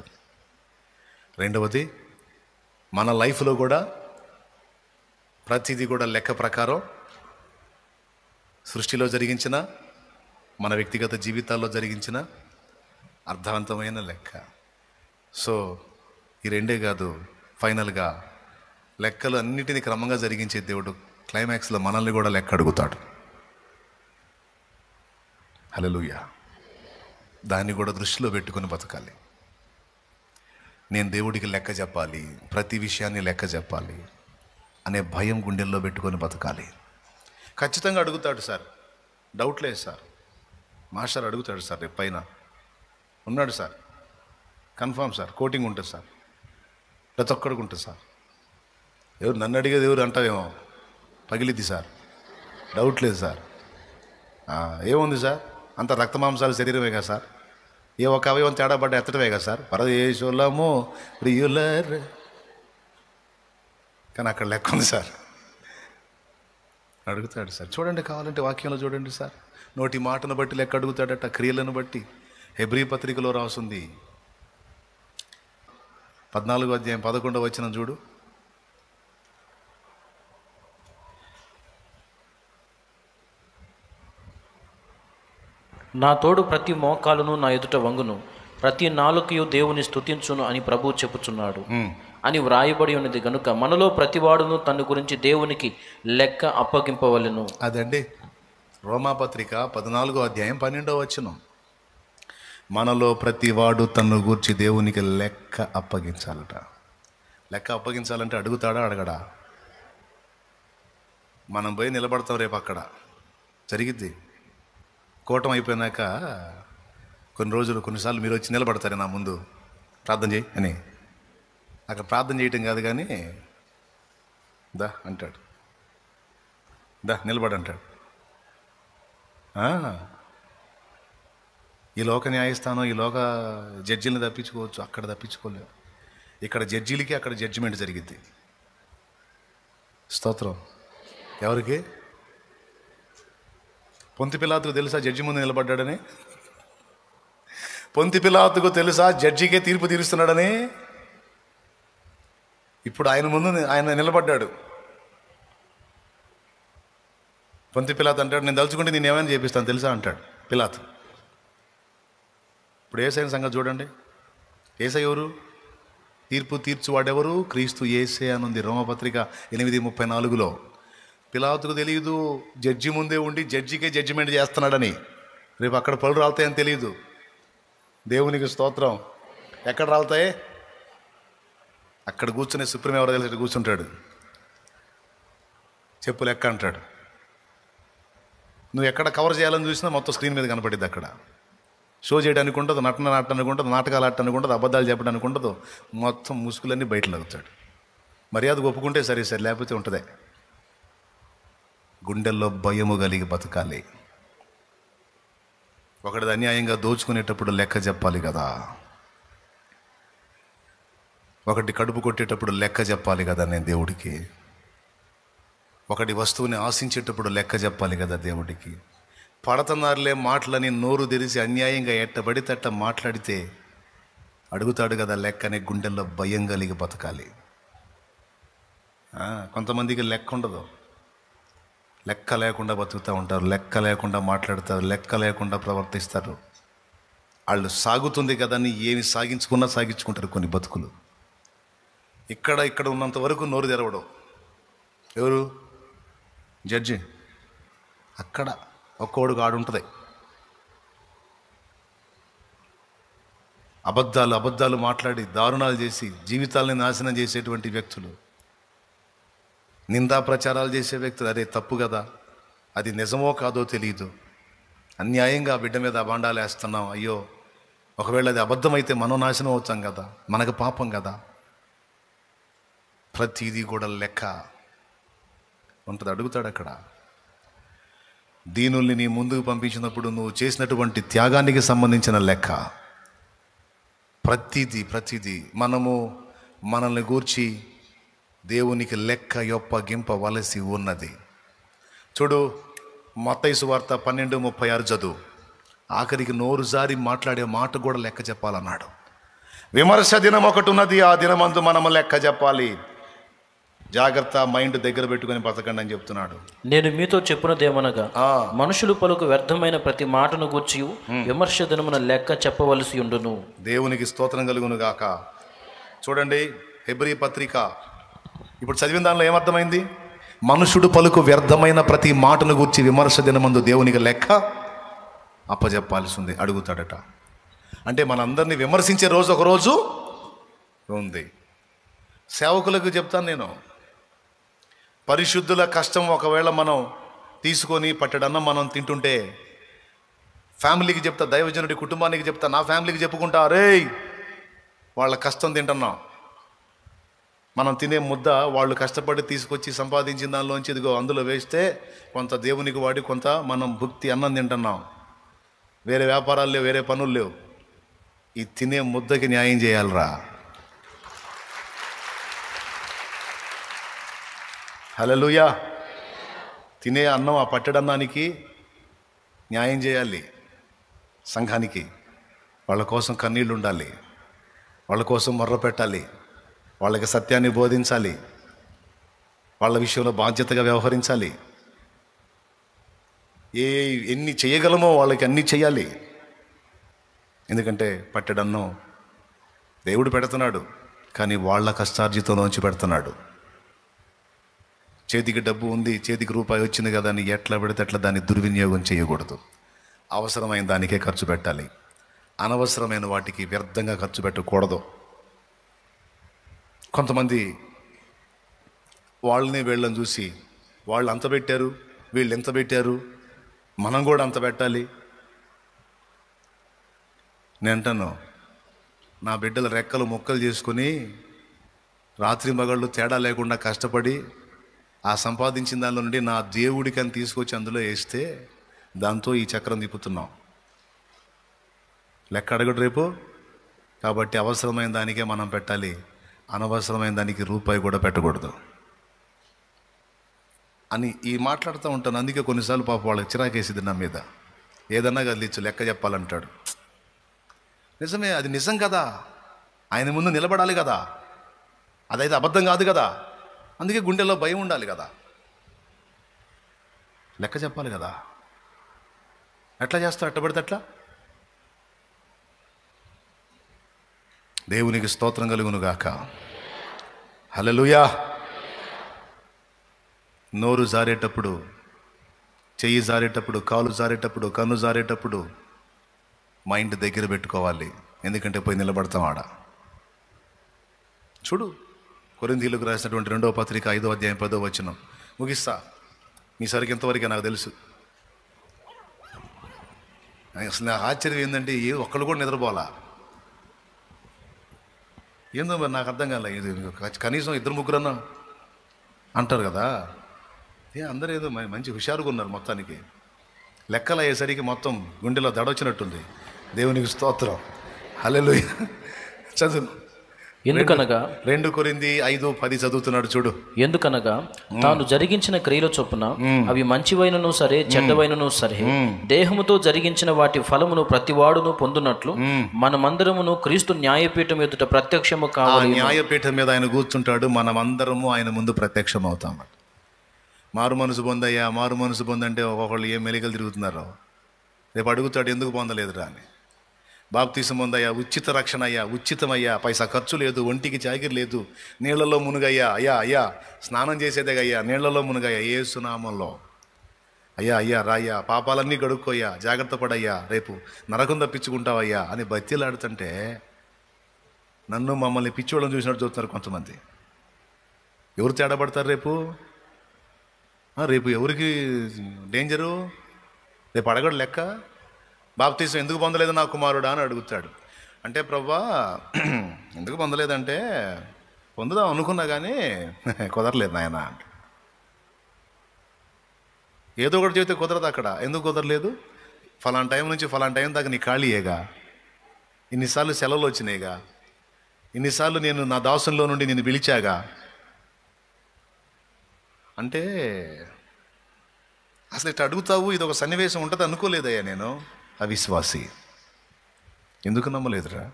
రెండవది, మన లైఫ్లో కూడా ప్రతిదీ కూడా లెక్క ప్రకారం సృష్టిలో జరిగించిన, మన వ్యక్తిగత జీవితాల్లో జరిగించిన అర్థవంతమైన లెక్క. సో ఈ రెండే కాదు, ఫైనల్గా లెక్కలు అన్నిటినీ క్రమంగా జరిగించే దేవుడు క్లైమాక్స్లో మనల్ని కూడా లెక్క అడుగుతాడు. హల్లెలూయా. దాన్ని కూడా దృష్టిలో పెట్టుకొని బతకాలి. నేను దేవుడికి లెక్క చెప్పాలి, ప్రతి విషయాన్ని లెక్క చెప్పాలి అనే భయం గుండెల్లో పెట్టుకొని బతకాలి. ఖచ్చితంగా అడుగుతాడు సార్, డౌట్ లేదు సార్. మాస్టర్ అడుగుతాడు సార్, రేపు పైన ఉన్నాడు సార్, కన్ఫామ్ సార్, కోటింగ్ ఉంటుంది సార్. ప్రతి ఒక్కడికి ఉంటుంది సార్. ఎవరు నన్ను అడిగేది ఎవరు అంటావేమో, పగిలిద్ది సార్, డౌట్ లేదు సార్. ఏముంది సార్, అంత రక్త మాంసాల శరీరమే కదా సార్, ఏ ఒక అవయవం తేడా పడ్డ ఎత్తడమే కదా సార్, పరదేశులము ప్రియులర్. కానీ అక్కడ లెక్క ఉంది సార్. అడుగుతాడు సార్. చూడండి, కావాలంటే వాక్యంలో చూడండి సార్, నోటి మాటను బట్టి లెక్క అడుగుతాడట, క్రియలను బట్టి. హెబ్రీ పత్రికలో రాసుంది, 14వ అధ్యాయం 11వ వచనం చూడు. నా తోడు ప్రతి మోకాలును నా ఎదుట వంగును, ప్రతి నాలుకయు దేవుని స్తుతించును అని ప్రభువు చెప్పుచున్నాడు అని వ్రాయబడి ఉన్నది గనుక మనలో ప్రతివాడును తన గురించి దేవునికి లెక్క అప్పగింపవలెను. అదండి రోమాపత్రిక 14వ అధ్యాయం 12వ వచనం. మనలో ప్రతివాడు తను గూర్చి దేవునికి లెక్క అప్పగించాలట. లెక్క అప్పగించాలంటే అడుగుతాడా అడగడా? మనం పోయి నిలబడతాం రేపు, అక్కడ జరిగిద్ది. కూటం అయిపోయినాక కొన్ని రోజులు, కొన్నిసార్లు మీరు వచ్చి నిలబడతారు నా ముందు, ప్రార్థన చేయి అని. అక్కడ ప్రార్థన చేయటం కాదు కానీ, దా అంటాడు, దా నిలబడంటాడు. ఈ లోక న్యాయస్థానం, ఈ లోక జడ్జిలను తప్పించుకోవచ్చు, అక్కడ తప్పించుకోలేవు. ఇక్కడ జడ్జీలకి అక్కడ జడ్జిమెంట్ జరిగిద్ది. స్తోత్రం. ఎవరికి? పొంతి పిలాతుకు తెలుసా జడ్జి ముందు నిలబడ్డాడని? పొంతి పిలాతుకు తెలుసా జడ్జికే తీర్పు తీరుస్తున్నాడని? ఇప్పుడు ఆయన ముందు ఆయన నిలబడ్డాడు. పొంతి పిలాతు అంటాడు, నేను తలుచుకుంటే నేను ఏమైనా చేపిస్తాను తెలుసా అంటాడు పిలాతు. ఇప్పుడు యేసయ్య సంగతి చూడండి. యేసయ్య ఎవరు? తీర్పు తీర్చువాడెవరు? క్రీస్తు యేసే అనుంది రోమపత్రిక 8:34లో. పిలాతుకు తెలియదు జడ్జి ముందే ఉండి జడ్జికే జడ్జిమెంట్ చేస్తున్నాడని. రేపు అక్కడ పళ్ళు రాలుతాయని తెలియదు. దేవునికి స్తోత్రం. ఎక్కడ రాలుతాయి? అక్కడ కూర్చునే సుప్రీం ఎవరో తెలిసి కూర్చుంటాడు, చెప్పు లెక్క అంటాడు. నువ్వు ఎక్కడ కవర్ చేయాలని చూసినా మొత్తం స్క్రీన్ మీద కనపడిద్ది. అక్కడ షో చేయడానికి ఉండదు, నటన ఆడటానికి ఉండదు, నాటకాలు ఆడటానికి ఉండదు, అబద్ధాలు చెప్పడానికి ఉండదు. మొత్తం ముసుగులన్నీ బయట లాగుతాడు. మర్యాద ఒప్పుకుంటే సరే సరే, లేకపోతే ఉంటుందే. గుండెల్లో భయము కలిగి బతకాలి. ఒకటిది అన్యాయంగా దోచుకునేటప్పుడు లెక్క చెప్పాలి కదా, ఒకటి కడుపు కొట్టేటప్పుడు లెక్క చెప్పాలి కదా నేను దేవుడికి, ఒకటి వస్తువుని ఆశించేటప్పుడు లెక్క చెప్పాలి కదా దేవుడికి. పడతన్నారులే మాటలని నోరు తెరిచి అన్యాయంగా ఎట్టబడితే అట్ట మాట్లాడితే అడుగుతాడు కదా లెక్కనే. గుండెల్లో భయం కలిగి బతకాలి. కొంతమందికి లెక్క ఉండదు, లెక్క లేకుండా బతుకుతూ ఉంటారు, లెక్క లేకుండా మాట్లాడతారు, లెక్క లేకుండా ప్రవర్తిస్తారు. వాళ్ళు సాగుతుంది కదా అని ఏమి సాగించుకున్నా సాగించుకుంటారు కొన్ని బతుకులు. ఇక్కడ ఉన్నంత వరకు నోరు తెరవడం. ఎవరు? జడ్జి. అక్కడ ఒక్కోడుకు ఆడుంటుంది. అబద్ధాలు మాట్లాడి దారుణాలు చేసి జీవితాలని నాశనం చేసేటువంటి వ్యక్తులు, నిందా ప్రచారాలు చేసే వ్యక్తులు. అరే తప్పు కదా, అది నిజమో కాదో తెలియదు, అన్యాయంగా బిడ్డ మీద అబాండాలు వేస్తున్నాం, అయ్యో ఒకవేళ అది అబద్ధమైతే మనం నాశనం అవుతాం కదా, మనకు పాపం కదా. ప్రతిదీ కూడా లెక్క ఉంటుంది. అడుగుతాడు అక్కడ. దీనుల్ని నీ ముందుకు పంపించినప్పుడు నువ్వు చేసినటువంటి త్యాగానికి సంబంధించిన లెక్క. ప్రతిదీ మనల్ని గూర్చి దేవునికి లెక్క యొప్పగింపవలసి ఉన్నది. చూడు, మత్తయి సువార్త 12:36 చదువు. ఆఖరికి నోరు జారి మాట్లాడే మాట కూడా లెక్క చెప్పాలన్నాడు. విమర్శ దినం ఒకటి ఉన్నది, ఆ దినమందు మనము లెక్క చెప్పాలి. జాగ్రత్త, మైండ్ దగ్గర పెట్టుకొని బతకండి అని చెప్తున్నాడు. నేను మీతో చెప్పున్నదేమనగా, మనుషులు పలుకు వ్యర్థమైన ప్రతి మాటను గూర్చి విమర్శ దినమున లెక్క చెప్పవలసి ఉండును. దేవునికి స్తోత్రం కలుగును గాక. చూడండి, హెబ్రీ పత్రిక ఇప్పుడు చదివిన దానిలో ఏమర్థమైంది? మనుషుడు పలుకు వ్యర్థమైన ప్రతి మాటను గూర్చి విమర్శ దినమందు దేవునికి లెక్క అప్పజెప్పాల్సి ఉంది. అడుగుతాడట. అంటే మనందరినీ విమర్శించే రోజు ఒక రోజు ఉంది. సేవకులకు చెప్తాను నేను, పరిశుద్ధుల కష్టం ఒకవేళ మనం తీసుకొని పట్టడన్నా మనం తింటుంటే ఫ్యామిలీకి చెప్తా, దైవజనుడి కుటుంబానికి చెప్తా, నా ఫ్యామిలీకి చెప్పుకుంటా, రే వాళ్ళ కష్టం తింటున్నాం. మనం తినే ముద్ద వాళ్ళు కష్టపడి తీసుకొచ్చి సంపాదించిన దానిలోంచి ఇదిగో అందులో వేస్తే కొంత దేవునికి వాడి కొంత మనం భుక్తి అన్నం తింటున్నాం. వేరే వ్యాపారాలు లేవు, వేరే పనులు లేవు. ఈ తినే ముద్దకి న్యాయం చేయాలిరా. హల్లెలూయా. తినే అన్నం, ఆ పట్టెడన్నానికి న్యాయం చేయాలి. సంఘానికి వాళ్ళ కోసం కన్నీళ్ళు ఉండాలి, వాళ్ళ కోసం మొర్ర పెట్టాలి, వాళ్ళకి సత్యాన్ని బోధించాలి, వాళ్ళ విషయంలో బాధ్యతగా వ్యవహరించాలి. ఎన్ని చేయగలమో వాళ్ళకి అన్నీ చేయాలి. ఎందుకంటే పట్టెడన్నం దేవుడు పెడుతున్నాడు, కానీ వాళ్ళ కష్టార్జితంలోంచి పెడుతున్నాడు. చేతికి డబ్బు ఉంది, చేతికి రూపాయి వచ్చింది కదా అని ఎట్లా పెడితే అట్లా దాన్ని దుర్వినియోగం చేయకూడదు. అవసరమైన దానికే ఖర్చు పెట్టాలి, అనవసరమైన వాటికి వ్యర్థంగా ఖర్చు పెట్టకూడదు. కొంతమంది వాళ్ళని వీళ్ళని చూసి వాళ్ళు అంత పెట్టారు, వీళ్ళు ఎంత పెట్టారు, మనం కూడా అంత పెట్టాలి. నేను అంటాను, నా బిడ్డల రెక్కలు ముక్కలు చేసుకుని రాత్రి మగళ్ళు తేడా లేకుండా కష్టపడి ఆ సంపాదించిన దానిలో నుండి నా దేవుడికి అని తీసుకొచ్చి అందులో వేస్తే దాంతో ఈ చక్రం తిప్పుతున్నాం. లెక్క అడగడు రేపు. కాబట్టి అవసరమైన దానికే మనం పెట్టాలి, అనవసరమైన దానికి రూపాయి కూడా పెట్టకూడదు అని ఈ మాట్లాడుతూ ఉంటాను. అందుకే కొన్నిసార్లు పాప వాళ్ళకి చిరాకేసింది నా మీద. ఏదన్నా కదిలిచ్చు, లెక్క చెప్పాలంటాడు. నిజమే, అది నిజం కదా. ఆయన ముందు నిలబడాలి కదా, అదైతే అబద్ధం కాదు కదా. అందుకే గుండెల్లో భయం ఉండాలి కదా, లెక్క చెప్పాలి కదా. ఎట్లా చేస్తావు, ఎట్ట పడితే అట్లా. దేవునికి స్తోత్రం కలుగును గాక. హల్లెలూయా. నోరు జారేటప్పుడు, చెయ్యి జారేటప్పుడు, కాలు జారేటప్పుడు, కన్ను జారేటప్పుడు మైండ్ దగ్గర పెట్టుకోవాలి. ఎందుకంటే పోయి నిలబడతాం ఆడ. చూడు, కొరింథీయులకు రాసినటువంటి 2వ పత్రిక 5వ అధ్యాయం 10వ వచనం. ముగిస్తా, మీ సరికి ఎంతవరకే నాకు తెలుసు. అసలు నాకు ఆశ్చర్యం ఏంటంటే ఒక్కళ్ళు కూడా నిద్రపోవాలా ఏందో మరి నాకు అర్థం కాలే. ఇది కనీసం 2-3 అంటారు కదా. అందరూ ఏదో మంచి హుషారుగా ఉన్నారు. మొత్తానికి లెక్కలు అయ్యేసరికి మొత్తం గుండెలో దడొచ్చినట్టుంది. దేవునికి స్తోత్రం. హల్లెలూయా. చదువు. ఎందుకనగా 2 కొరింథీ 5:10 చదువుతున్నాడు చూడు. ఎందుకనగా తాను జరిగించిన క్రియల చొప్పున అవి మంచివైనను సరే చెడ్డవైనను సరే దేహముతో జరిగించిన వాటి ఫలమును ప్రతివాడును పొందునట్లు మనమందరమును క్రీస్తు న్యాయపీఠం ఎదుట ప్రత్యక్షము కావాలి. న్యాయపీఠం మీద ఆయన కూర్చుంటాడు, మనమందరము ఆయన ముందు ప్రత్యక్షం అవుతాం. మారు మనసు పొందయ్యా, మారు మనసు పొందంటే ఒక్కొక్కళ్ళు ఏం మెలికలు తిరుగుతున్నారో. రేపు అడుగుతాడు, ఎందుకు పొందలేదురా అని. బాప్తీసం పొందయ్యా, ఉచిత రక్షణ అయ్యా, ఉచితమయ్యా, పైసా ఖర్చు లేదు, ఒంటికి చాకిరి లేదు, నీళ్లలో మునుగయ్యా, అయ్యా స్నానం చేసేదే అయ్యా, నీళ్లలో మునుగయ్యా యేసు నామంలో, అయ్యా రాయ్యా, పాపాలన్నీ గడుక్కోయ్యా, జాగ్రత్త పడయ్యా, రేపు నరకం తప్పించుకుంటావయ్యా అని బతిలాడుతుంటే నన్ను మమ్మల్ని పిచ్చోళ్ళని చూసినట్టు చూస్తున్నారు కొంతమంది. ఎవరు తేడా పడతారు రేపు? రేపు ఎవరికి డేంజరు? రేపు అడగడు లెక్క. బాప్తీసం ఎందుకు పొందలేదు నా కుమారుడా అని అడుగుతాడు. అంటే ప్రభువా ఎందుకు పొందలేదంటే పొందుదాం అనుకున్నా కానీ కుదరలేదు నాయన. ఏదో ఒకటి చెబితే కుదరదు అక్కడ. ఎందుకు కుదరలేదు? ఫలానా టైం నుంచి ఫలానా టైం దాకా నీ ఖాళీయేగా, ఇన్నిసార్లు సెలవులు వచ్చినాయిగా, ఇన్నిసార్లు నేను నా దాసుల్లో నుండి నేను పిలిచాగా అంటే అసలు ఇట్లా అడుగుతావు, ఇది ఒక సన్నివేశం ఉంటుంది అనుకోలేదయ్యా నేను. అవిశ్వాసి. ఎందుకు నమ్మలేదురా?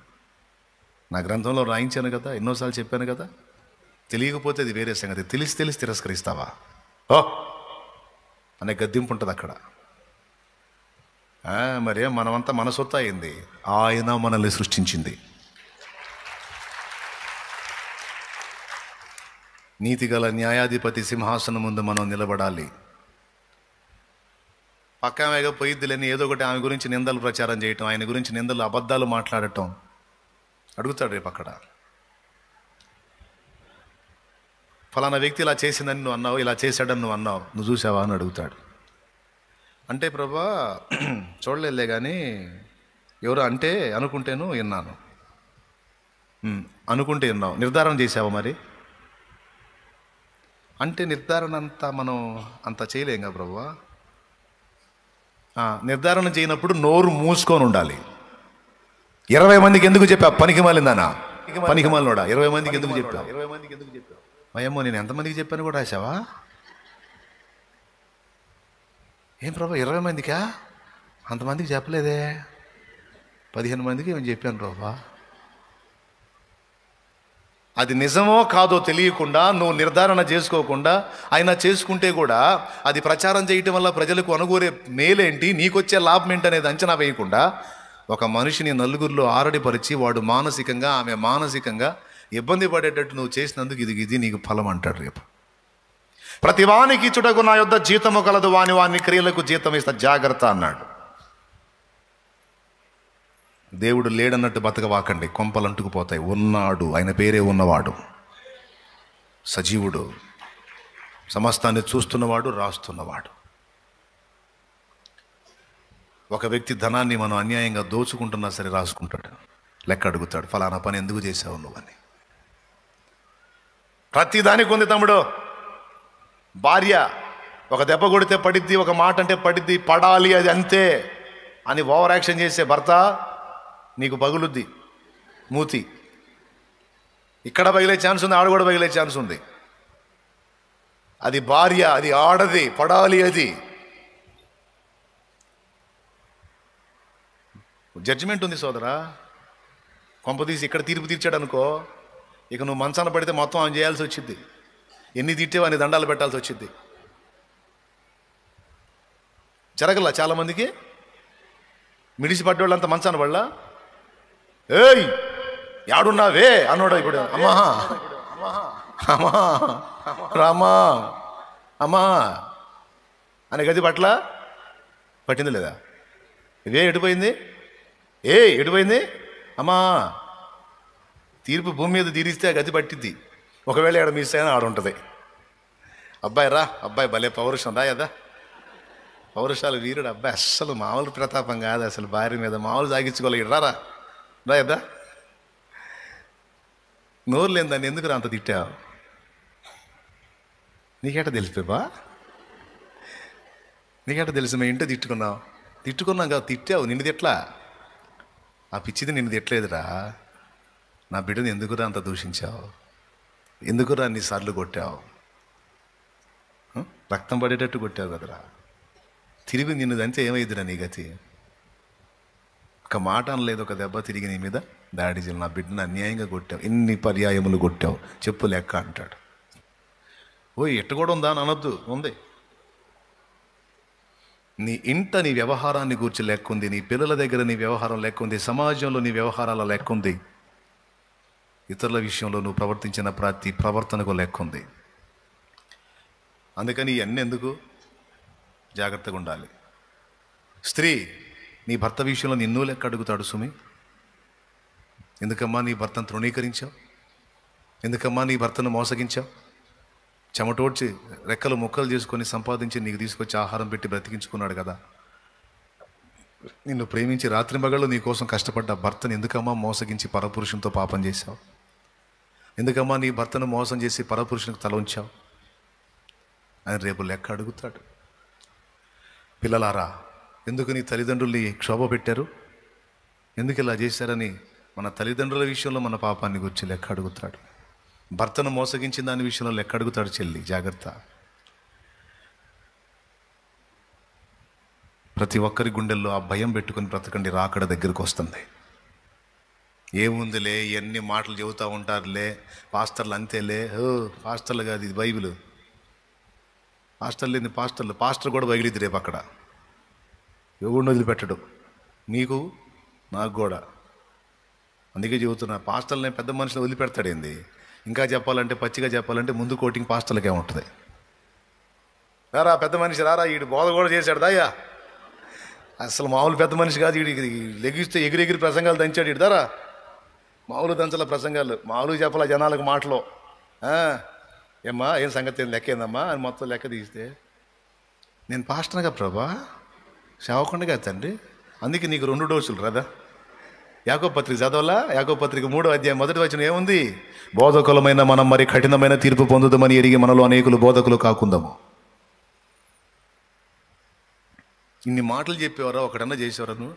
నా గ్రంథంలో రాయించాను కదా, ఎన్నోసార్లు చెప్పాను కదా. తెలియకపోతే అది వేరే సంగతి, తెలిసి తిరస్కరిస్తావా అనే గద్దింపు ఉంటుంది అక్కడ. మరే మనమంతా మన సొత్తు అయింది, ఆయన మనల్ని సృష్టించింది. నీతిగల న్యాయాధిపతి సింహాసనం ముందు మనం నిలబడాలి. పక్కామేగా పోయిద్దులేని ఏదో ఒకటి ఆమె గురించి నిందలు ప్రచారం చేయటం, ఆయన గురించి నిందలు అబద్ధాలు మాట్లాడటం. అడుగుతాడు రేపు అక్కడ, ఫలానా వ్యక్తి ఇలా చేసిందని నువ్వు అన్నావు, ఇలా చేశాడని నువ్వు అన్నావు, నువ్వు చూసావా అని అడుగుతాడు. అంటే ప్రభా చూడలేదులే కానీ ఎవరు అంటే అనుకుంటేను విన్నాను. అనుకుంటే విన్నావు, నిర్ధారణ చేసావా మరి? అంటే నిర్ధారణ అంతా మనం అంత చేయలేం కదా ప్రభువా. నిర్ధారణ చేయనప్పుడు నోరు మూసుకొని ఉండాలి. 20 మందికి ఎందుకు చెప్పా పనికి మాలిందానా? పనికి మాలినోడా 20 మందికి ఎందుకు చెప్పా? భయమ్మో, నేను ఎంతమందికి చెప్పాను కూడా రాశావా? ఏం ప్రభా 20 మందికా? అంతమందికి చెప్పలేదే, 15 మందికి ఏమని చెప్పాను ప్రభా. అది నిజమో కాదో తెలియకుండా నువ్వు నిర్ధారణ చేసుకోకుండా, అయినా చేసుకుంటే కూడా అది ప్రచారం చేయటం వల్ల ప్రజలకు అనుకూరే మేలేంటి, నీకొచ్చే లాభం ఏంటి అనేది అంచనా వేయకుండా ఒక మనిషిని నలుగురిలో ఆరడిపరిచి వాడు మానసికంగా ఆమె మానసికంగా ఇబ్బంది పడేటట్టు నువ్వు చేసినందుకు ఇది నీకు ఫలం అంటాడు రేపు. ప్రతి వానికి ఇచ్చుటకు నా యొద్ద జీతము కలదు, వాని క్రియలకు జీతం ఇస్తా, జాగ్రత్త అన్నాడు. దేవుడు లేడన్నట్టు బతకవాకండి, కొంపలు అంటుకుపోతాయి. ఉన్నాడు, ఆయన పేరే ఉన్నవాడు, సజీవుడు, సమస్తాన్ని చూస్తున్నవాడు, రాస్తున్నవాడు. ఒక వ్యక్తి ధనాన్ని మనం అన్యాయంగా దోచుకుంటున్నా సరే రాసుకుంటాడు, లెక్క అడుగుతాడు, ఫలానా పని ఎందుకు చేసావు నువ్వని. ప్రతిదానికి ఉంది తమ్ముడు. భార్య ఒక దెబ్బ కొడితే పడిద్ది, ఒక మాట అంటే పడిద్ది, పడాలి అది అంతే అని ఓవర్ యాక్షన్ చేసే భర్త నీకు పగులుద్ది మూతి. ఇక్కడ పగిలే ఛాన్స్ ఉంది, ఆడ కూడా పగిలే ఛాన్స్ ఉంది. అది భార్య, అది ఆడది, పడాలి అది. జడ్జిమెంట్ ఉంది సోదరా. కొంపదీసి ఇక్కడ తీర్పు తీర్చాడు అనుకో, ఇక నువ్వు మంచాన పడితే మొత్తం ఆమె చేయాల్సి వచ్చింది. ఎన్ని తిట్టేవో అన్ని దండాలు పెట్టాల్సి వచ్చింది. జరగల చాలామందికి మిడిసిపడ్డోళ్ళంతా మంచాన పడలా. ఏయ్ యాడున్నావే అన్నాడు ఇప్పుడు. అమ్మా అమ్మా రామా అమ్మా అనే గది పట్ల పట్టింది లేదా? ఇవే ఎటుపోయింది, ఎటుపోయింది అమ్మా. తీర్పు భూమి మీద తీరిస్తే ఆ గది పట్టిద్ది. ఒకవేళ ఆడ మిస్ అయినా ఆడ ఉంటుంది. అబ్బాయి రా, అబ్బాయి భలే పౌరుషం రా, యదా పౌరుషాలు వీరుడు అబ్బాయి, అస్సలు మామూలు ప్రతాపం కాదు అసలు, భార్య మీద మామూలు సాగించుకోలేడు. రా యదా. నోరు లేని దాన్ని ఎందుకు అంత తిట్టావు? నీకేట తెలిసిపోయా? నీకేట తెలుసు? మేము ఇంట్లో తిట్టుకున్నాం కదా. తిట్టావు, నిన్ను తిట్లా. ఆ పిచ్చిది నిన్ను తిట్టలేదురా. నా బిడ్డను ఎందుకురా అంత దూషించావు? ఎందుకురా అన్నిసార్లు కొట్టావు? రక్తం పడేటట్టు కొట్టావు కదరా. తిరిగి నిన్ను దంతే ఏమైందిరా నీ గతి? ఒక మాట అనలేదు, ఒక దెబ్బ తిరిగి నీ మీద దాడి చేయాలి. నా బిడ్డను అన్యాయంగా కొట్టావు, ఎన్ని పర్యాయములు కొట్టావు చెప్పు లెక్క అంటాడు. ఎట్ట కూడా ఉందా అని అనొద్దు, ఉంది. నీ ఇంట నీ వ్యవహారాన్ని గూర్చి లెక్క ఉంది, నీ పిల్లల దగ్గర నీ వ్యవహారం లెక్క ఉంది, సమాజంలో నీ వ్యవహారాల లెక్క ఉంది, ఇతరుల విషయంలో నువ్వు ప్రవర్తించిన ప్రతి ప్రవర్తనకు లెక్క ఉంది. అందుకని ఇవన్నీ ఎందుకు? జాగ్రత్తగా ఉండాలి. స్త్రీ నీ భర్త విషయంలో నిన్ను లెక్క అడుగుతాడు సుమి. ఎందుకమ్మా నీ భర్తను తృణీకరించావు? ఎందుకమ్మా నీ భర్తను మోసగించావు? చెమటోడ్చి రెక్కలు ముక్కలు చేసుకొని సంపాదించి నీకు తీసుకొచ్చి ఆహారం పెట్టి బ్రతికించుకున్నాడు కదా. నిన్ను ప్రేమించి రాత్రింబగళ్ళు నీ కోసం కష్టపడ్డ భర్తను ఎందుకమ్మా మోసగించి పరపురుషునితో పాపం చేశావు? ఎందుకమ్మా నీ భర్తను మోసం చేసి పరపురుషునికి తల ఉంచావు? ఆయన రేపు లెక్క అడుగుతాడు. పిల్లలారా, ఎందుకు నీ తల్లిదండ్రుల్ని క్షోభ పెట్టారు, ఎందుకు ఇలా చేశారని మన తల్లిదండ్రుల విషయంలో మన పాపాన్ని గురించి లెక్క అడుగుతాడు. భర్తను మోసగించిన దాని విషయంలో లెక్క అడుగుతాడు. చెల్లి జాగ్రత్త. ప్రతి ఒక్కరి గుండెల్లో ఆ భయం పెట్టుకుని బ్రతకండి, రాకడ దగ్గరికి వస్తుంది. ఏముందిలే, ఎన్ని మాటలు చెబుతూ ఉంటారులే, పాస్టర్లు అంతేలే. పాస్టర్లు కాదు, ఇది బైబిల్. పాస్టర్లు ఏంది? పాస్టర్ కూడా బయలుది రేపు అక్కడ. ఎవరిని వదిలిపెట్టడు, నీకు నాకు కూడా. అందుకే చెబుతున్నా, పాస్టర్లని పెద్ద మనుషులు వదిలిపెడతాడేంది? ఇంకా చెప్పాలంటే, పచ్చిగా చెప్పాలంటే ముందు కోటింగ్ పాస్టర్లకే ఉంటుంది. రారా పెద్ద మనిషి, రారా, వీడు బోధ కూడా చేశాడు దాయ్యా, అసలు మామూలు పెద్ద మనిషి కాదు, వీడికి లెగిస్తే ఎగిరెగిరి ప్రసంగాలు దంచాడు. వీడు దారా మామూలు దంచల ప్రసంగాలు, మామూలు చెప్పాల జనాలకు మాటలో. ఏమ్మా ఏం సంగతి, ఏం లెక్క ఏందమ్మా అని మొత్తం లెక్క తీస్తే, నేను పాస్టర్గా ప్రభా, సేవకుండగా తండ్రి, అందుకే నీకు 2 డోసులు రాదా, యాకోబు పత్రిక చదవాలా? యాకోబు పత్రిక 3వ అధ్యాయం 1వ వచనం ఏముంది? బోధకులమైన మనం మరి కఠినమైన తీర్పు పొందుదామని ఎరిగి మనలో అనేకులు బోధకులు కాకుందాము. ఇన్ని మాటలు చెప్పేవారా? ఒకటన్నా చేసేవారా? నువ్వు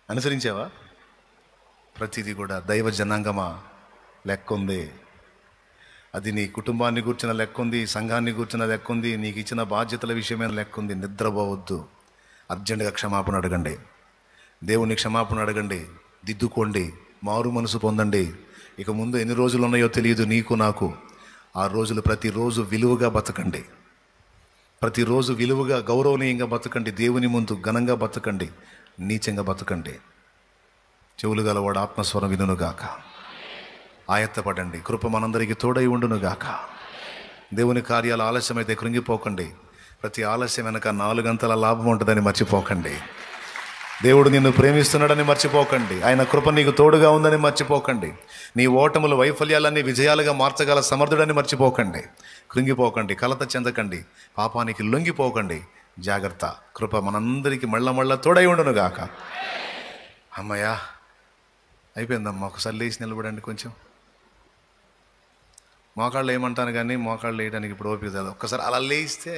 అనుసరించావా? ప్రతిదీ కూడా దైవ జనాంగమా లెక్క ఉంది. అది నీ కుటుంబాన్ని కూర్చున్న లెక్క ఉంది, సంఘాన్ని కూర్చున్న లెక్క ఉంది, నీకు ఇచ్చిన బాధ్యతల విషయమైన లెక్క ఉంది. నిద్రపోవద్దు. అర్జెంటుగా క్షమాపణ అడగండి, దేవుని క్షమాపణ అడగండి, దిద్దుకోండి, మారు మనసు పొందండి. ఇక ముందు ఎన్ని రోజులు ఉన్నాయో తెలియదు నీకు నాకు. ఆ రోజులు ప్రతిరోజు విలువగా బతకండి, ప్రతిరోజు విలువగా గౌరవనీయంగా బతకండి, దేవుని ముందు ఘనంగా బతకండి, నీచంగా బతకండి. చెవులు గలవాడు ఆత్మస్వరం వినుగాక. ఆయత్తపడండి. కృప మనందరికీ తోడై ఉండునుగాక. దేవుని కార్యాలు ఆలస్యమైతే కృంగిపోకండి. ప్రతి ఆలస్యం వెనక 4 గంటల లాభం ఉంటుందని మర్చిపోకండి. దేవుడు నిన్ను ప్రేమిస్తున్నాడని మర్చిపోకండి. ఆయన కృప నీకు తోడుగా ఉందని మర్చిపోకండి. నీ ఓటములు వైఫల్యాలన్నీ విజయాలుగా మార్చగల సమర్థుడని మర్చిపోకండి. కృంగిపోకండి, కలత చెందకండి, పాపానికి లొంగిపోకండి. జాగ్రత్త. కృప మనందరికీ మళ్ళా తోడై ఉండునుగాక. అమ్మయ్యా, అయిపోయిందమ్మా. ఒకసారి లేచి నిలబడండి. కొంచెం మోకాళ్ళు ఏమంటాను కానీ మోకాళ్ళు వేయడానికి ఇప్పుడు ఓపిక కాదు. ఒక్కసారి అలా లేయిస్తే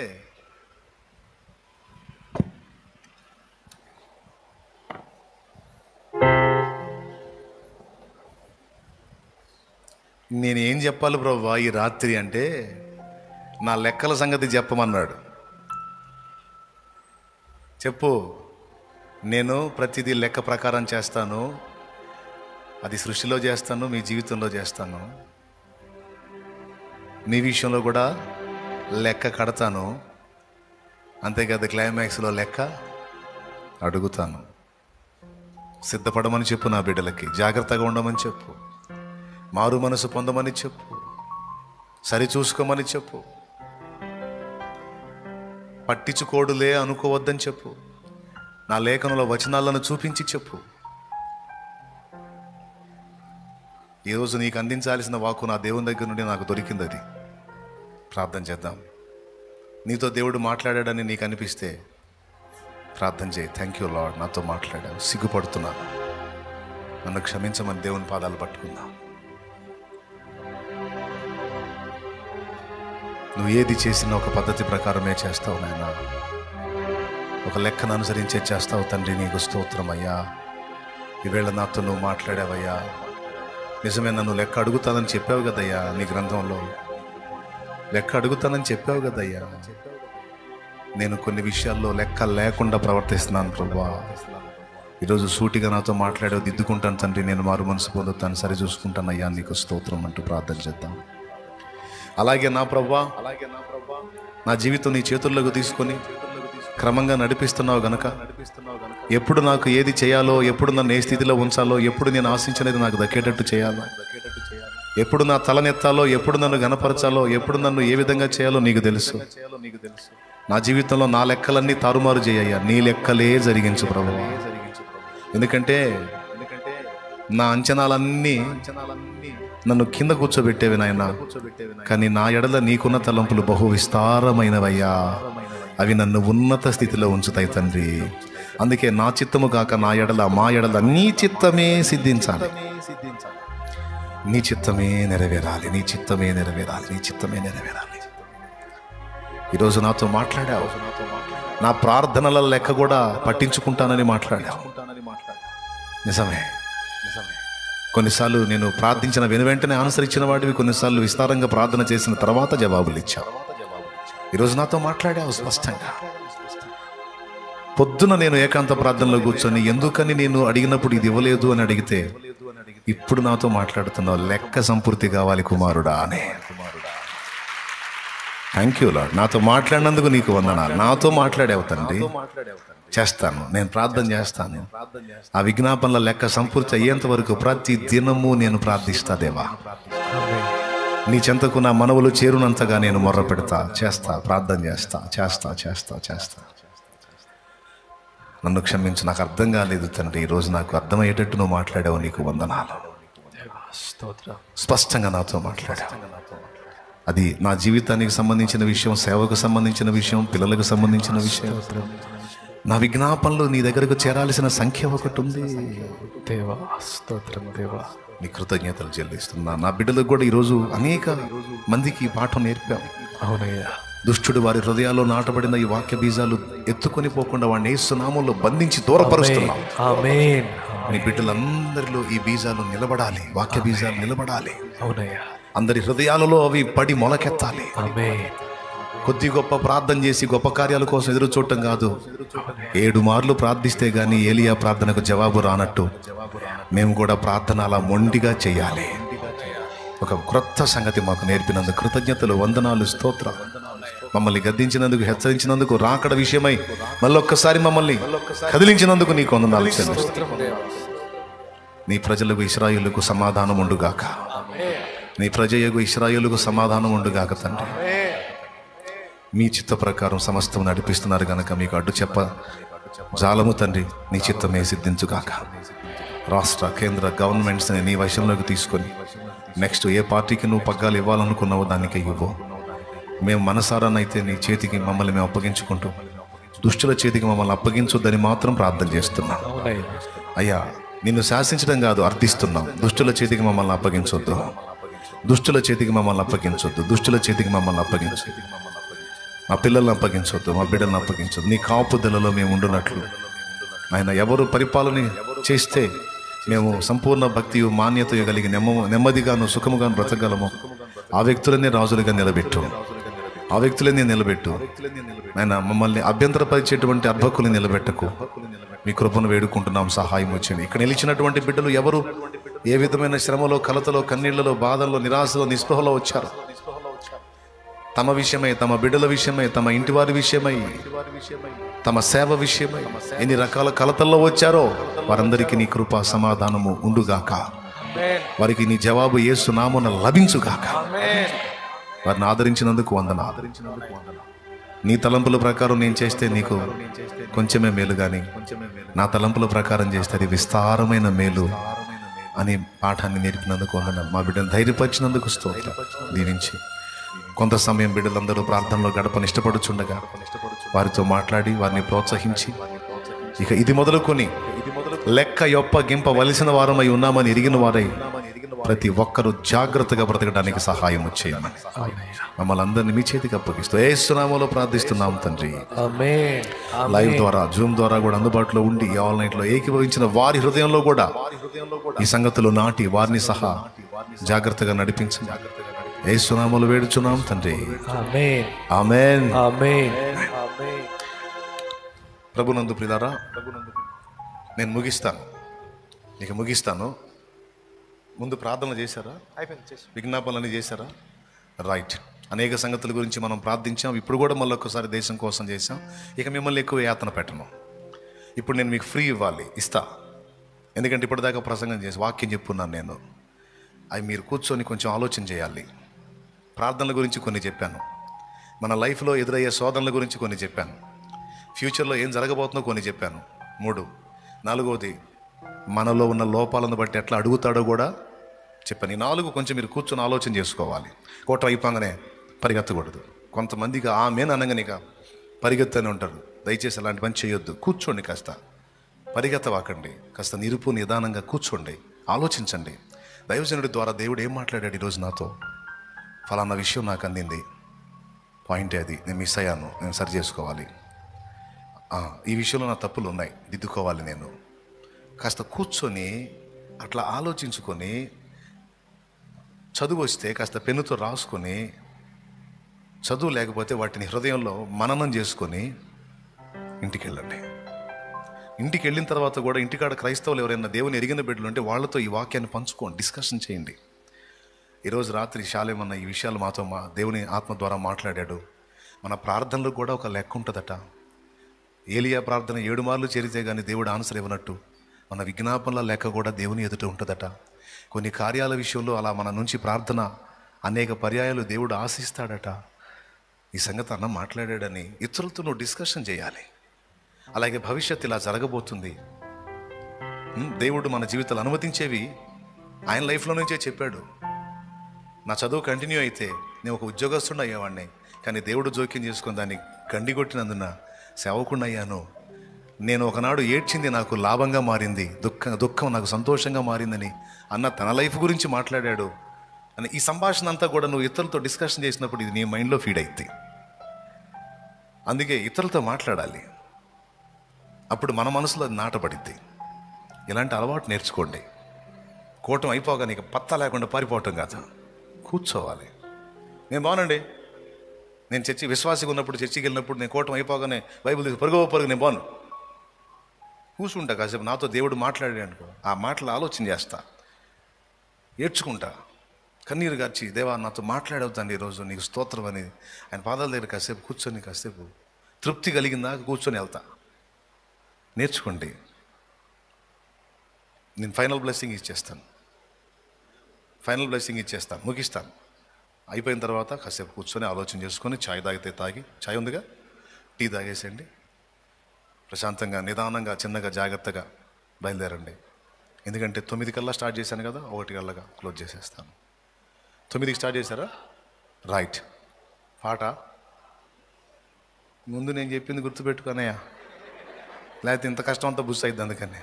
నేను ఏం చెప్పాలి ప్రభువా ఈ రాత్రి అంటే, నా లెక్కల సంగతి చెప్పమన్నాడు. చెప్పు. నేను ప్రతిదీ లెక్క ప్రకారం చేస్తాను. అది సృష్టిలో చేస్తాను, మీ జీవితంలో చేస్తాను, మీ విషయంలో కూడా లెక్క కడతాను. అంతేకాదు, క్లైమాక్స్లో లెక్క అడుగుతాను. సిద్ధపడమని చెప్పు నా బిడ్డలకి. జాగ్రత్తగా ఉండమని చెప్పు. మారు మనసు పొందమని చెప్పు. సరి చూసుకోమని చెప్పు. పట్టించుకోడులే అనుకోవద్దని చెప్పు. నా లేఖనంలో వచనాలను చూపించి చెప్పు. ఈరోజు నీకు అందించాల్సిన వాక్కు నా దేవుని దగ్గర నుండి నాకు దొరికింది. అది ప్రార్థన చేద్దాం. నీతో దేవుడు మాట్లాడాడని నీకు అనిపిస్తే ప్రార్థన చేయి. థ్యాంక్ యూ లార్డ్, నాతో మాట్లాడావు, సిగ్గుపడుతున్నాను, నన్ను క్షమించమని దేవుని పాదాలు పట్టుకుందాం. నువ్వు ఏది చేసినా ఒక పద్ధతి ప్రకారమే చేస్తావు నాయన. ఒక లెక్కను అనుసరించే చేస్తావు తండ్రి. నీకు స్తోత్రం అయ్యా. ఈవేళ నాతో నువ్వు మాట్లాడావయ్యా. నిజమే, నన్ను లెక్క అడుగుతానని చెప్పావు కదయ్యా. నీ గ్రంథంలో లెక్క అడుగుతానని చెప్పావు కదయ్యా. నేను కొన్ని విషయాల్లో లెక్క లేకుండా ప్రవర్తిస్తున్నాను ప్రభువా. ఈరోజు సూటిగా నాతో మాట్లాడావు, దిద్దుకుంటాను తండ్రి. నేను మారు మనసు పొందుతాను, సరి చూసుకుంటాను అయ్యా. నీకు స్తోత్రం అంటూ ప్రార్థన చేద్దాం. అలాగే నా ప్రభువా, నా జీవితం నీ చేతుల్లోకి తీసుకొని క్రమంగా నడిపిస్తున్నావు గనక, ఎప్పుడు నాకు ఏది చేయాలో, ఎప్పుడు నన్ను ఏ స్థితిలో ఉంచాలో, ఎప్పుడు నేను ఆశించినది నాకు దక్కేటట్టు చేయాలో, ఎప్పుడు నా తలనెత్తాలో, ఎప్పుడు నన్ను గణపరచాలో, ఎప్పుడు నన్ను ఏ విధంగా చేయాలో నీకు తెలుసు. నా జీవితంలో నా లెక్కలన్నీ తారుమారు చేయయ్యా. నీ లెక్కలే జరిగించు ప్రభువా. ఎందుకంటే నా అంచనాలన్నీ నన్ను కింద కూర్చోబెట్టేవి నాయన. కానీ నా ఎడల నీకున్న తలంపులు బహు విస్తారమైనవయ్యా. అవి నన్ను ఉన్నత స్థితిలో ఉంచుతాయి తండ్రి. అందుకే నా చిత్తము కాక నా ఎడల, మా ఎడల నీ చిత్తమే సిద్ధించాలి, నీ చిత్తమే నెరవేరాలి, నీ చిత్తమే నెరవేరాలి, నీ చిత్తమే నెరవేరాలి. ఈరోజు నాతో మాట్లాడావు. నా ప్రార్థనల లెక్క కూడా పట్టించుకుంటానని మాట్లాడావు. నిజమే. కొన్నిసార్లు నేను ప్రార్థించిన వెనువెంటనే అనుసరించిన వాడివి, కొన్నిసార్లు విస్తారంగా ప్రార్థన చేసిన తర్వాత జవాబులు ఇచ్చావు. ఈరోజు నాతో మాట్లాడావు స్పష్టంగా. పొద్దున నేను ఏకాంత ప్రార్థనలో కూర్చొని ఎందుకని నేను అడిగినప్పుడు ఇది ఇవ్వలేదు అని అడిగితే, ఇప్పుడు నాతో మాట్లాడుతున్నావు, లెక్క సంపూర్తి కావాలి కుమారుడా అని. Thank you lord. నాతో మాట్లాడినందుకు నీకు వందనాలు. నాతో మాట్లాడావు తండ్రి. చేస్తాను, నేను ప్రార్థన చేస్తాను. ఆ విజ్ఞాపనల లెక్క సంపూర్తి అయ్యేంత వరకు ప్రతి దినము నేను ప్రార్థిస్తా దేవా. నీ చెంతకు నా మనవులు చేరునంతగా నేను మొర్ర పెడతా, చేస్తా, ప్రార్థన చేస్తా, చేస్తా చేస్తా చేస్తా. నన్ను క్షమించు, నాకు అర్థం కాలేదు తండ్రి. ఈరోజు నాకు అర్థమయ్యేటట్టు నువ్వు మాట్లాడావు, నీకు వందనాలు. స్పష్టంగా నాతో మాట్లాడావు. అది నా జీవితానికి సంబంధించిన విషయం, సేవకు సంబంధించిన విషయం, పిల్లలకు సంబంధించిన విషయం, నా విజ్ఞాపనలు నీ దగ్గరకు చేరాల్సిన సంఖ్య ఒకటి ఉంది. దేవా స్తోత్రం దేవా. నీ కృతజ్ఞతలు చెల్లిస్తున్నా. నా బిడ్డలకు కూడా ఈరోజు అనేక మందికి ఈ పాఠం నేర్పాం. అవునయ్యా. దుష్టుడు వారి హృదయాల్లో నాటబడిన ఈ వాక్య బీజాలు ఎత్తుకొని పోకుండా వాడిని యేసు నామములో బంధించి దూరపరుస్తున్నాం. ఆమేన్. నీ బిడ్డలందరిలో ఈ బీజాలు నిలబడాలి, వాక్య బీజాలు నిలబడాలి. అవునయ్యా. అందరి హృదయాలలో అవి పడి మొలకెత్తాలి. ఆమేన్. కొద్ది గొప్ప ప్రార్థన చేసి గొప్ప కార్యాల కోసం ఎదురు చూడటం కాదు. 7 మార్లు ప్రార్థిస్తే గానీ ఏలియా ప్రార్థనకు జవాబు రానట్టు మేము కూడా ప్రార్థన అలా మొండిగా చేయాలి. ఒక క్రొత్త సంగతి మాకు నేర్పినందుకు కృతజ్ఞతలు, వందనాలు, స్తోత్రం. మమ్మల్ని గద్దించినందుకు, హెచ్చరించినందుకు, రాకడ విషయమై మళ్ళొక్కసారి మమ్మల్ని కదిలించినందుకు నీకు వందనాలు చెల్లిస్తున్నాం. నీ ప్రజలకు ఇశ్రాయేలుకు సమాధానం ఉండుగాక. నీ ప్రజయకు ఇశ్రాయేలుకు సమాధానం ఉండుగాక తండ్రి. మీ చిత్త ప్రకారం సమస్తం నడిపిస్తున్నారు కనుక మీకు అడ్డు చెప్ప జాలము తండ్రి. నీ చిత్తమే సిద్ధించుగాక. రాష్ట్ర కేంద్ర గవర్నమెంట్స్ని నీ వశంలోకి తీసుకొని నెక్స్ట్ ఏ పార్టీకి నువ్వు పగ్గాలు ఇవ్వాలనుకున్నావో దానికి ఇవ్వు. మేము మనసారానైతే నీ చేతికి మమ్మల్ని మేము అప్పగించుకుంటూ దుష్టుల చేతికి మమ్మల్ని అప్పగించొద్దని మాత్రం ప్రార్థన చేస్తున్నాం. అయ్యా, నిన్ను శాసించడం కాదు, అర్థిస్తున్నాం. దుష్టుల చేతికి మమ్మల్ని అప్పగించొద్దు, దుష్టుల చేతికి మమ్మల్ని అప్పగించొద్దు, దుష్టుల చేతికి మమ్మల్ని అప్పగించొద్దు. మా పిల్లల్ని అప్పగించొద్దు, మా బిడ్డలను అప్పగించొద్దు. నీ కాపుదలలో మేము ఉండునట్లు ఆయన ఎవరు పరిపాలన చేస్తే మేము సంపూర్ణ భక్తియు మాన్యతయు కలిగి నెమ్మదిగాను సుఖముగాను బ్రతకగలము. ఆ వ్యక్తులనే రాజులుగా నిలబెట్టు, ఆ వ్యక్తులనే నిలబెట్టు. ఆయన మమ్మల్ని అభ్యంతరపరిచేటువంటి అర్భకుల్ని నిలబెట్టకు. మీ కృపను వేడుకుంటున్నాం, సహాయం వచ్చింది. ఇక్కడ నిలిచినటువంటి బిడ్డలు ఎవరు ఏ విధమైన శ్రమలో, కలతలో, కన్నీళ్లలో, బాధల్లో, నిరాశలో, నిస్పృహలో వచ్చారు, తమ విషయమై, తమ బిడ్డల విషయమై, తమ ఇంటి వారి విషయమై, తమ సేవ విషయమై ఎన్ని రకాల కలతల్లో వచ్చారో వారందరికీ నీ కృప సమాధానము ఉండుగాక. వారికి నీ జవాబు యేసు నామమున లభించుగాక. వారిని ఆదరించినందుకు వందనాలు. నీ తలంపుల ప్రకారం నేను చేస్తే నీకు కొంచెమే మేలు, కానీ నా తలంపుల ప్రకారం చేస్తే అది విస్తారమైన మేలు అని పాఠాన్ని నేర్పినందుకు వందనాలు. మా బిడ్డను ధైర్యపరిచినందుకు స్తోత్రం. దీవించి కొంత సమయం బిడ్డలందరూ ప్రార్థనలో గడపని ఇష్టపడుచుండగా వారితో మాట్లాడి వారిని ప్రోత్సహించి ఇక ఇది మొదలుకొని లెక్క యొప్పగింపవలసిన వారమై ఉన్నామని ఎరిగిన వారై ప్రతి ఒక్కరూ జాగ్రత్తగా బ్రతకడానికి సహాయం చేయమని మమ్మల్ని అందరినీ మీ చేతికి అప్పగిస్తూ యేసు నామములో ప్రార్థిస్తున్నాం తండ్రి. లైవ్ ద్వారా, జూమ్ ద్వారా కూడా అందుబాటులో ఉండి ఆన్లైన్ లో ఏకీభవించిన వారి హృదయంలో కూడా ఈ సంగతులు నాటి వారిని సహా జాగ్రత్తగా నడిపించండి. యేసు నామములో వేడుచున్నాం తండ్రి. ఆమేన్. ప్రభునందు ప్రియులారా, నేను ముగిస్తాను. ముందు ప్రార్థనలు చేశారా? విజ్ఞాపనలు చేశారా? రైట్. అనేక సంగతుల గురించి మనం ప్రార్థించాం. ఇప్పుడు కూడా మళ్ళీ ఒక్కసారి దేశం కోసం చేశాం. ఇక మిమ్మల్ని ఎక్కువ యాతన పెట్టను. ఇప్పుడు నేను మీకు ఫ్రీ ఇస్తా. ఎందుకంటే ఇప్పటిదాకా ప్రసంగం చేసి వాక్యం చెప్పున్నాను నేను. అవి మీరు కూర్చొని కొంచెం ఆలోచన చేయాలి. ప్రార్థనల గురించి కొన్ని చెప్పాను, మన లైఫ్లో ఎదురయ్యే శోధనల గురించి కొన్ని చెప్పాను, ఫ్యూచర్లో ఏం జరగబోతుందో కొన్ని చెప్పాను. 3, 4వది మనలో ఉన్న లోపాలను బట్టి ఎట్లా అడుగుతాడో కూడా చెప్పాను. ఈ 4 కొంచెం మీరు కూర్చొని ఆలోచన చేసుకోవాలి. కోట అయిపోగానే పరిగెత్తకూడదు. కొంతమందికి ఆమెన్ అనగానే పరిగెత్తనే ఉంటారు. దయచేసి అలాంటి పని చేయొద్దు. కూర్చోండి, కాస్త పరిగెత్తవాకండి, కాస్త నిదానంగా కూర్చోండి, ఆలోచించండి. దైవజనుడి ద్వారా దేవుడు ఏం మాట్లాడాడు ఈరోజు నాతో, ఫలానా విషయం నాకు అందింది, పాయింటే అది, నేను మిస్ అయ్యాను, నేను సరి చేసుకోవాలి, ఈ విషయంలో నా తప్పులు ఉన్నాయి, దిద్దుకోవాలి. నేను కాస్త కూర్చొని అట్లా ఆలోచించుకొని, చదువు వస్తే కాస్త పెన్నుతో రాసుకొని, చదువు లేకపోతే వాటిని హృదయంలో మననం చేసుకొని ఇంటికి వెళ్ళండి. ఇంటికి వెళ్ళిన తర్వాత కూడా ఇంటికాడ క్రైస్తవులు ఎవరైనా దేవుని ఎరిగిన బిడ్డలు ఉంటే వాళ్ళతో ఈ వాక్యాన్ని పంచుకోండి, డిస్కషన్ చేయండి. ఈరోజు రాత్రి శాలేమన్న ఈ విషయాలు మాతో దేవుని ఆత్మ ద్వారా మాట్లాడాడు. మన ప్రార్థనలు కూడా ఒక లెక్క ఉంటుందట. ఏలియా ప్రార్థన 7 మార్లు చేరితే కానీ దేవుడు ఆన్సర్ ఇవ్వనట్టు మన విజ్ఞాపనల లెక్క కూడా దేవుని ఎదుట ఉంటుందట. కొన్ని కార్యాల విషయంలో అలా మన నుంచి ప్రార్థన అనేక పర్యాయాలు దేవుడు ఆశిస్తాడట. ఈ సంగతి అన్న మాట్లాడాడని ఇతరులతో నువ్వు డిస్కషన్ చేయాలి. అలాగే భవిష్యత్తు ఇలా జరగబోతుంది, దేవుడు మన జీవితాలు అనుమతించేవి ఆయన లైఫ్లో నుంచే చెప్పాడు. నా చదువు కంటిన్యూ అయితే నేను ఒక ఉద్యోగస్తుడు అయ్యేవాడిని, కానీ దేవుడు జోక్యం చేసుకుని దాన్ని గండిగొట్టినందున సేవకుండా అయ్యాను. నేను ఒకనాడు ఏడ్చింది నాకు లాభంగా మారింది, దుఃఖం నాకు సంతోషంగా మారిందని అన్న తన లైఫ్ గురించి మాట్లాడాడు అని ఈ సంభాషణ అంతా కూడా నువ్వు ఇతరులతో డిస్కషన్ చేసినప్పుడు ఇది నీ మైండ్లో ఫీడ్ అవుతుంది. అందుకే ఇతరులతో మాట్లాడాలి, అప్పుడు మన మనసులో అది నాటబడిద్ది. ఇలాంటి అలవాటు నేర్చుకోండి. కూటం అయిపోగా నీకు పత్తా లేకుండా పారిపోవటం కాదు, కూర్చోవాలి. నేను బాగునండి, నేను చర్చి విశ్వాసిగా ఉన్నప్పుడు చర్చికి వెళ్ళినప్పుడు నేను కూటం అయిపోగానే బైబిల్ తీసి పరుగు నేను బాను కూర్చుంటా. కాసేపు నాతో దేవుడు మాట్లాడాడు అనుకో, ఆ మాటలు ఆలోచన చేస్తా, ఏడ్చుకుంటా, కన్నీరు గార్చి, దేవా నాతో మాట్లాడవుతాండి ఈరోజు, నీకు స్తోత్రం అని ఆయన పాదాల దగ్గర కాసేపు కూర్చొని కాసేపు తృప్తి కలిగిందా కూర్చొని వెళ్తా. నేర్చుకోండి. నేను ఫైనల్ బ్లెస్సింగ్ ఇచ్చేస్తాను, ముగిస్తాను. అయిపోయిన తర్వాత కాసేపు కూర్చొని ఆలోచన చేసుకొని చాయ్ తాగితే తాగి, చాయ్ ఉందిగా టీ తాగేసేయండి, ప్రశాంతంగా నిదానంగా చిన్నగా జాగ్రత్తగా బయలుదేరండి. ఎందుకంటే 9 కల్లా స్టార్ట్ చేశాను కదా, 1 కల్లాగా క్లోజ్ చేసేస్తాను. 9కి స్టార్ట్ చేశారా? రైట్. పాట ముందు నేను చెప్పింది గుర్తుపెట్టుకున్నాయా, లేకపోతే ఇంత కష్టం అంతా బుస్ అయింది. అందుకని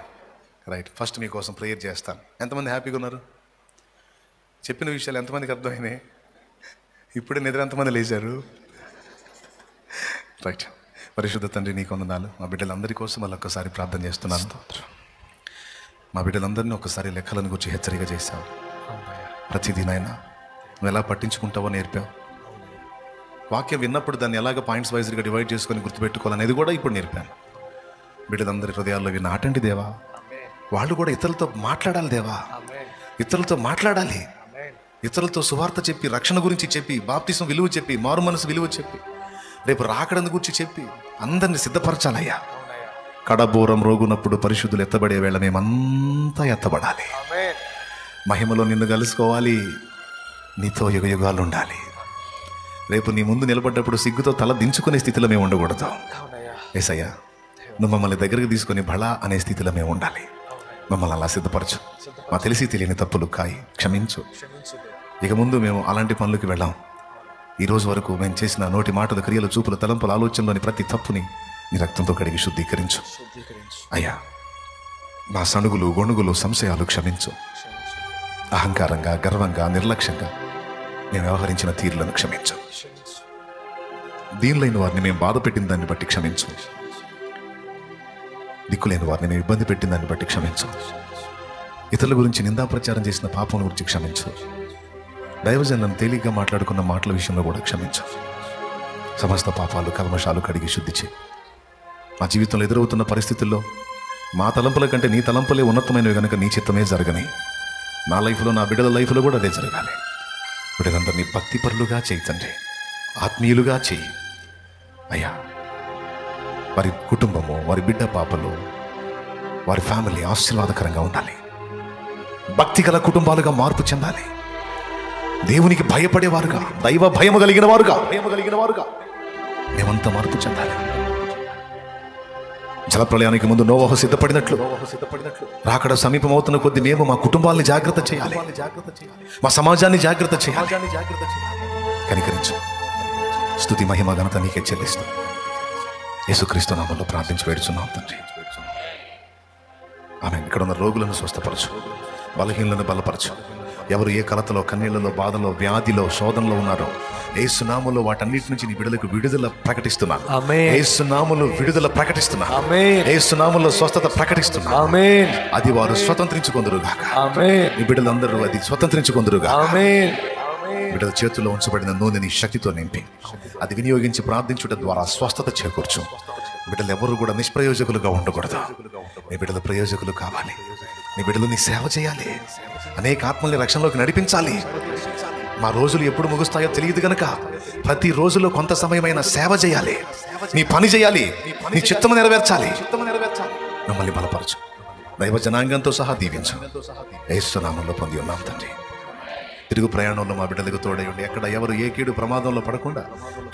రైట్. ఫస్ట్ మీకోసం ప్రేయర్ చేస్తాను. ఎంతమంది హ్యాపీగా ఉన్నారు? చెప్పిన విషయాలు ఎంతమందికి అర్థమైనాయి? ఇప్పుడే నిద్ర ఎంతమంది లేచారు? రైట్. పరిశుద్ధ తండ్రి నీకు వందనాలు. మా బిడ్డలందరి కోసం మళ్ళీ ఒక్కసారి ప్రార్థన చేస్తున్నాను. మా బిడ్డలందరినీ ఒకసారి లెక్కలను గురించి హెచ్చరిక చేశావు. ప్రతిదీనైనా నువ్వు ఎలా పట్టించుకుంటావో నేర్పావు. వాక్యం విన్నప్పుడు దాన్ని ఎలాగ పాయింట్స్ వైజ్గా డివైడ్ చేసుకొని గుర్తుపెట్టుకోవాలనేది కూడా ఇప్పుడు నేర్పాను. బిడ్డలందరి హృదయాల్లో విన్న నాటండి దేవా. వాళ్ళు కూడా ఇతరులతో మాట్లాడాలి దేవా, ఇతరులతో మాట్లాడాలి, ఇతరులతో సువార్త చెప్పి, రక్షణ గురించి చెప్పి, బాప్తిసం విలువ చెప్పి, మారు మనసు విలువ చెప్పి, రేపు రాకడను గురించి చెప్పి అందరిని సిద్ధపరచాలయ్యా. కడబోరం రోగునప్పుడు పరిశుద్ధులు ఎత్తబడే వేళ మేమంతా ఎత్తబడాలి. మహిమలో నిన్ను కలుసుకోవాలి, నీతో యుగయుగాలు ఉండాలి. రేపు నీ ముందు నిలబడ్డప్పుడు సిగ్గుతో తల దించుకునే స్థితిలో మేము ఉండకూడదు. యేసయ్యా, నువ్వు మమ్మల్ని దగ్గరికి తీసుకొని భళా అనే స్థితిలో మేము ఉండాలి. మమ్మల్ని అలా సిద్ధపరచు. మా తెలిసి తెలియని తప్పులు క్షమించు. ఇక ముందు మేము అలాంటి పనులకి వెళ్ళాం. ఈరోజు వరకు మేము చేసిన నోటి మాటలు, క్రియలు, చూపులు, తలంపుల, ఆలోచనలోని ప్రతి తప్పుని నీ రక్తంతో కడిగి శుద్ధీకరించు అయ్యా. మా సణుగులు, గొణుగులు, సంశయాలు క్షమించు. అహంకారంగా, గర్వంగా, నిర్లక్ష్యంగా మేము వ్యవహరించిన తీరులను క్షమించు. దీనిలైన వారిని మేము బాధ పెట్టిన దాన్ని బట్టి క్షమించు. దిక్కులేని వారిని మేము ఇబ్బంది పెట్టిన దాన్ని బట్టి క్షమించు. ఇతరుల గురించి నిందా ప్రచారం చేసిన పాపం గురించి క్షమించు. దైవజనం తేలిగ్గా మాట్లాడుకున్న మాటల విషయంలో కూడా క్షమించు. సమస్త పాపాలు, కల్మషాలు కడిగి శుద్ధి చేయి. మా జీవితంలో ఎదురవుతున్న పరిస్థితుల్లో మా తలంపుల కంటే నీ తలంపులే ఉన్నతమైనవి కనుక నీ చిత్తమే జరగని. నా లైఫ్లో, నా బిడ్డల లైఫ్లో కూడా అదే జరగాలి. బిడ్డలందరినీ భక్తిపరులుగా చేయి తండ్రి, ఆత్మీయులుగా చేయి అయ్యా. వారి కుటుంబము, వారి బిడ్డ పాపలు, వారి ఫ్యామిలీ ఆశీర్వాదకరంగా ఉండాలి. భక్తి గల కుటుంబాలుగా మార్పు చెందాలి. దేవునికి భయపడేవారుగా, దైవ భయము కలిగిన వారుగా మేమంతా మార్పు చెందాలి. జలప్రళయానికి ముందు నోవహు సిద్ధపడినట్లు రాకడ సమీపమవుతున్న కొద్ది మేము మా కుటుంబాలని జాగ్రత్త చేయాలి, మా సమాజాన్ని జాగ్రత్త చేయాలి. కనికరించు. స్తుతి, మహిమ, ఘనత నీకే చెల్లిస్తాం. యేసుక్రీస్తు నామములో ప్రార్థించి వేడుచున్నాం తండ్రి. ఆమేన్. ఇక్కడ ఉన్న రోగులను స్వస్థపరచు, బలహీనులను బలపరచు. ఎవరు ఏ కలతలో, కన్నీళ్లలో, బాధలో, వ్యాధిలో, శోధనలో ఉన్నారో యేసు నామములో వాటన్నిటి నుంచి నీ బిడ్డలకు విడుదల ప్రకటిస్తున్నాను. యేసు నామములో విడుదల ప్రకటిస్తున్నాను. యేసు నామములో స్వస్థత ప్రకటిస్తున్నాను. అది వారు స్వతంత్రించుకొందురుగాక. నీ బిడ్డలందరూ అది స్వతంత్రించుకొందురుగాక. బిడ్డల చేతుల్లో ఉంచబడిన నూనెని శక్తితో నింపి అది వినియోగించి ప్రార్థించుట ద్వారా స్వస్థత చేకూర్చు. బిడ్డలు ఎవరు కూడా నిష్ప్రయోజకులుగా ఉండకూడదు. నీ బిడ్డల ప్రయోజకులు కావాలి. నీ బిడ్డలు నీ సేవ చేయాలి. అనేక ఆత్మల్ని రక్షణలోకి నడిపించాలి. మా రోజులు ఎప్పుడు ముగుస్తాయో తెలియదు గనక ప్రతి రోజులో కొంత సమయమైన సేవ చేయాలి, నీ పని చేయాలి, నీ చిత్తము నెరవేర్చాలి. మమ్మల్ని బలపరచు. దైవ జనాంగంతో సహా దీవించు. యేసు నామములో పొంది ఉన్నాం తండ్రి. తిరుగు ప్రయాణంలో మా బిడ్డలకు తోడై ఉండి ఎక్కడ ఎవరు ఏ కీడు ప్రమాదంలో పడకుండా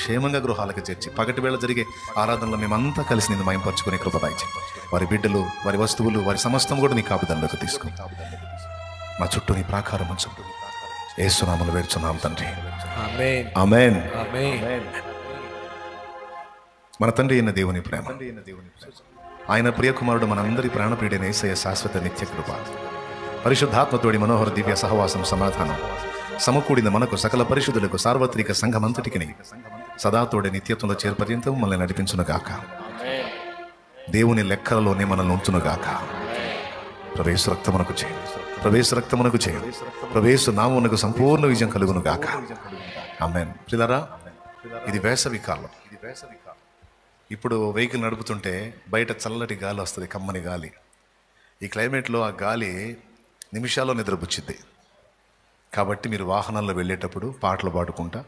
క్షేమంగా గృహాలకు చేర్చి పగటి వేళ జరిగే ఆరాధనలో మేమంతా కలిసి నిన్ను మయంపరచుకునే కృప దయచేయి. వారి బిడ్డలు, వారి వస్తువులు, వారి సమస్తం కూడా నీ కాపుదల్లోకి తీసుకో. మా చుట్టూ నీ ప్రాకారం ఉంచు. యేసు నామములో వేడుచున్నాం తండ్రి. ఆమేన్. మన తండ్రి అయిన దేవుని ప్రేమ, ఆయన ప్రియకుమారుడు మనందరి ప్రాణప్రియుడైన యేసయ్య శాశ్వత నిత్య కృప, పరిశుద్ధాత్మతోడి మనోహర దివ్య సహవాసం సమాధానం సమకూడిన మనకు సకల పరిశుద్ధులకు సార్వత్రిక సంఘమంతటికి సదాతోడి నిత్యత్వంలో చేర్పర్యంతం మనల్ని నడిపించునుగాక. దేవుని లెక్కలలోనే మనల్ని ఉంచునుగాక. ప్రవేశ రక్తమునకు చేయి, ప్రవేశ రక్తమునకు చేయి, ప్రవేశ నామమునకు సంపూర్ణ విజయం కలుగునుగాక. ఆమేన్. ప్రియులారా, ఇది వేసవి కాలం. ఇప్పుడు వెహికల్ నడుపుతుంటే బయట చల్లటి గాలి వస్తుంది, కమ్మని గాలి. ఈ క్లైమేట్లో ఆ గాలి నిమిషాల్లో నిద్రపుచ్చింది. కాబట్టి మీరు వాహనాల్లో వెళ్ళేటప్పుడు పాటలు పాడుకుంటా,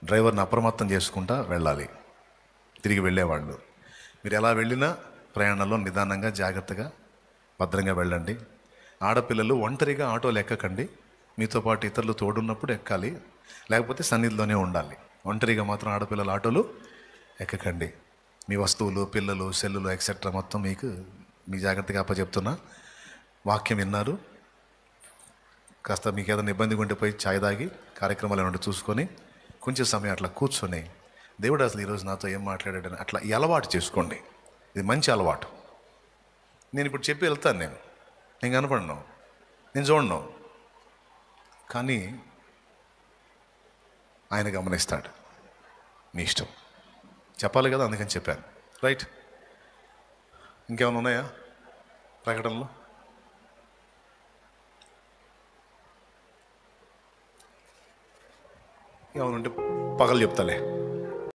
డ్రైవర్ని అప్రమత్తం చేసుకుంటా వెళ్ళాలి. తిరిగి వెళ్ళేవాళ్ళు మీరు ఎలా వెళ్ళినా ప్రయాణంలో నిదానంగా జాగ్రత్తగా భద్రంగా వెళ్ళండి. ఆడపిల్లలు ఒంటరిగా ఆటోలు ఎక్కకండి, మీతో పాటు ఇతరులు తోడున్నప్పుడు ఎక్కాలి, లేకపోతే సన్నిధిలోనే ఉండాలి. ఒంటరిగా మాత్రం ఆడపిల్లలు ఆటోలు ఎక్కకండి. మీ వస్తువులు, పిల్లలు, సెల్లులు ఎక్సెట్రా మొత్తం మీకు మీ జాగ్రత్తగా అప్పచెప్తున్నా. వాక్యం విన్నారు, కాస్త మీకు ఏదైనా ఇబ్బందిగా ఉంటే పోయి ఛాయ్ తాగి కార్యక్రమాలు ఏమంటే చూసుకొని కొంచెం సమయం అట్లా కూర్చొని దేవుడు అసలు ఈరోజు నాతో ఏం మాట్లాడాడని అట్లా ఈ అలవాటు చేసుకోండి. ఇది మంచి అలవాటు. నేను ఇప్పుడు చెప్పి వెళ్తాను, నేను కనపడను, నేను చూడను, కానీ ఆయన గమనిస్తాడు. మీ ఇష్టం, చెప్పాలి కదా, అందుకని చెప్పాను. రైట్. ఇంకేమైనా ఉన్నాయా ప్రకటనలో? ఏమైనా ఉంటే పగలు చెప్తాలే.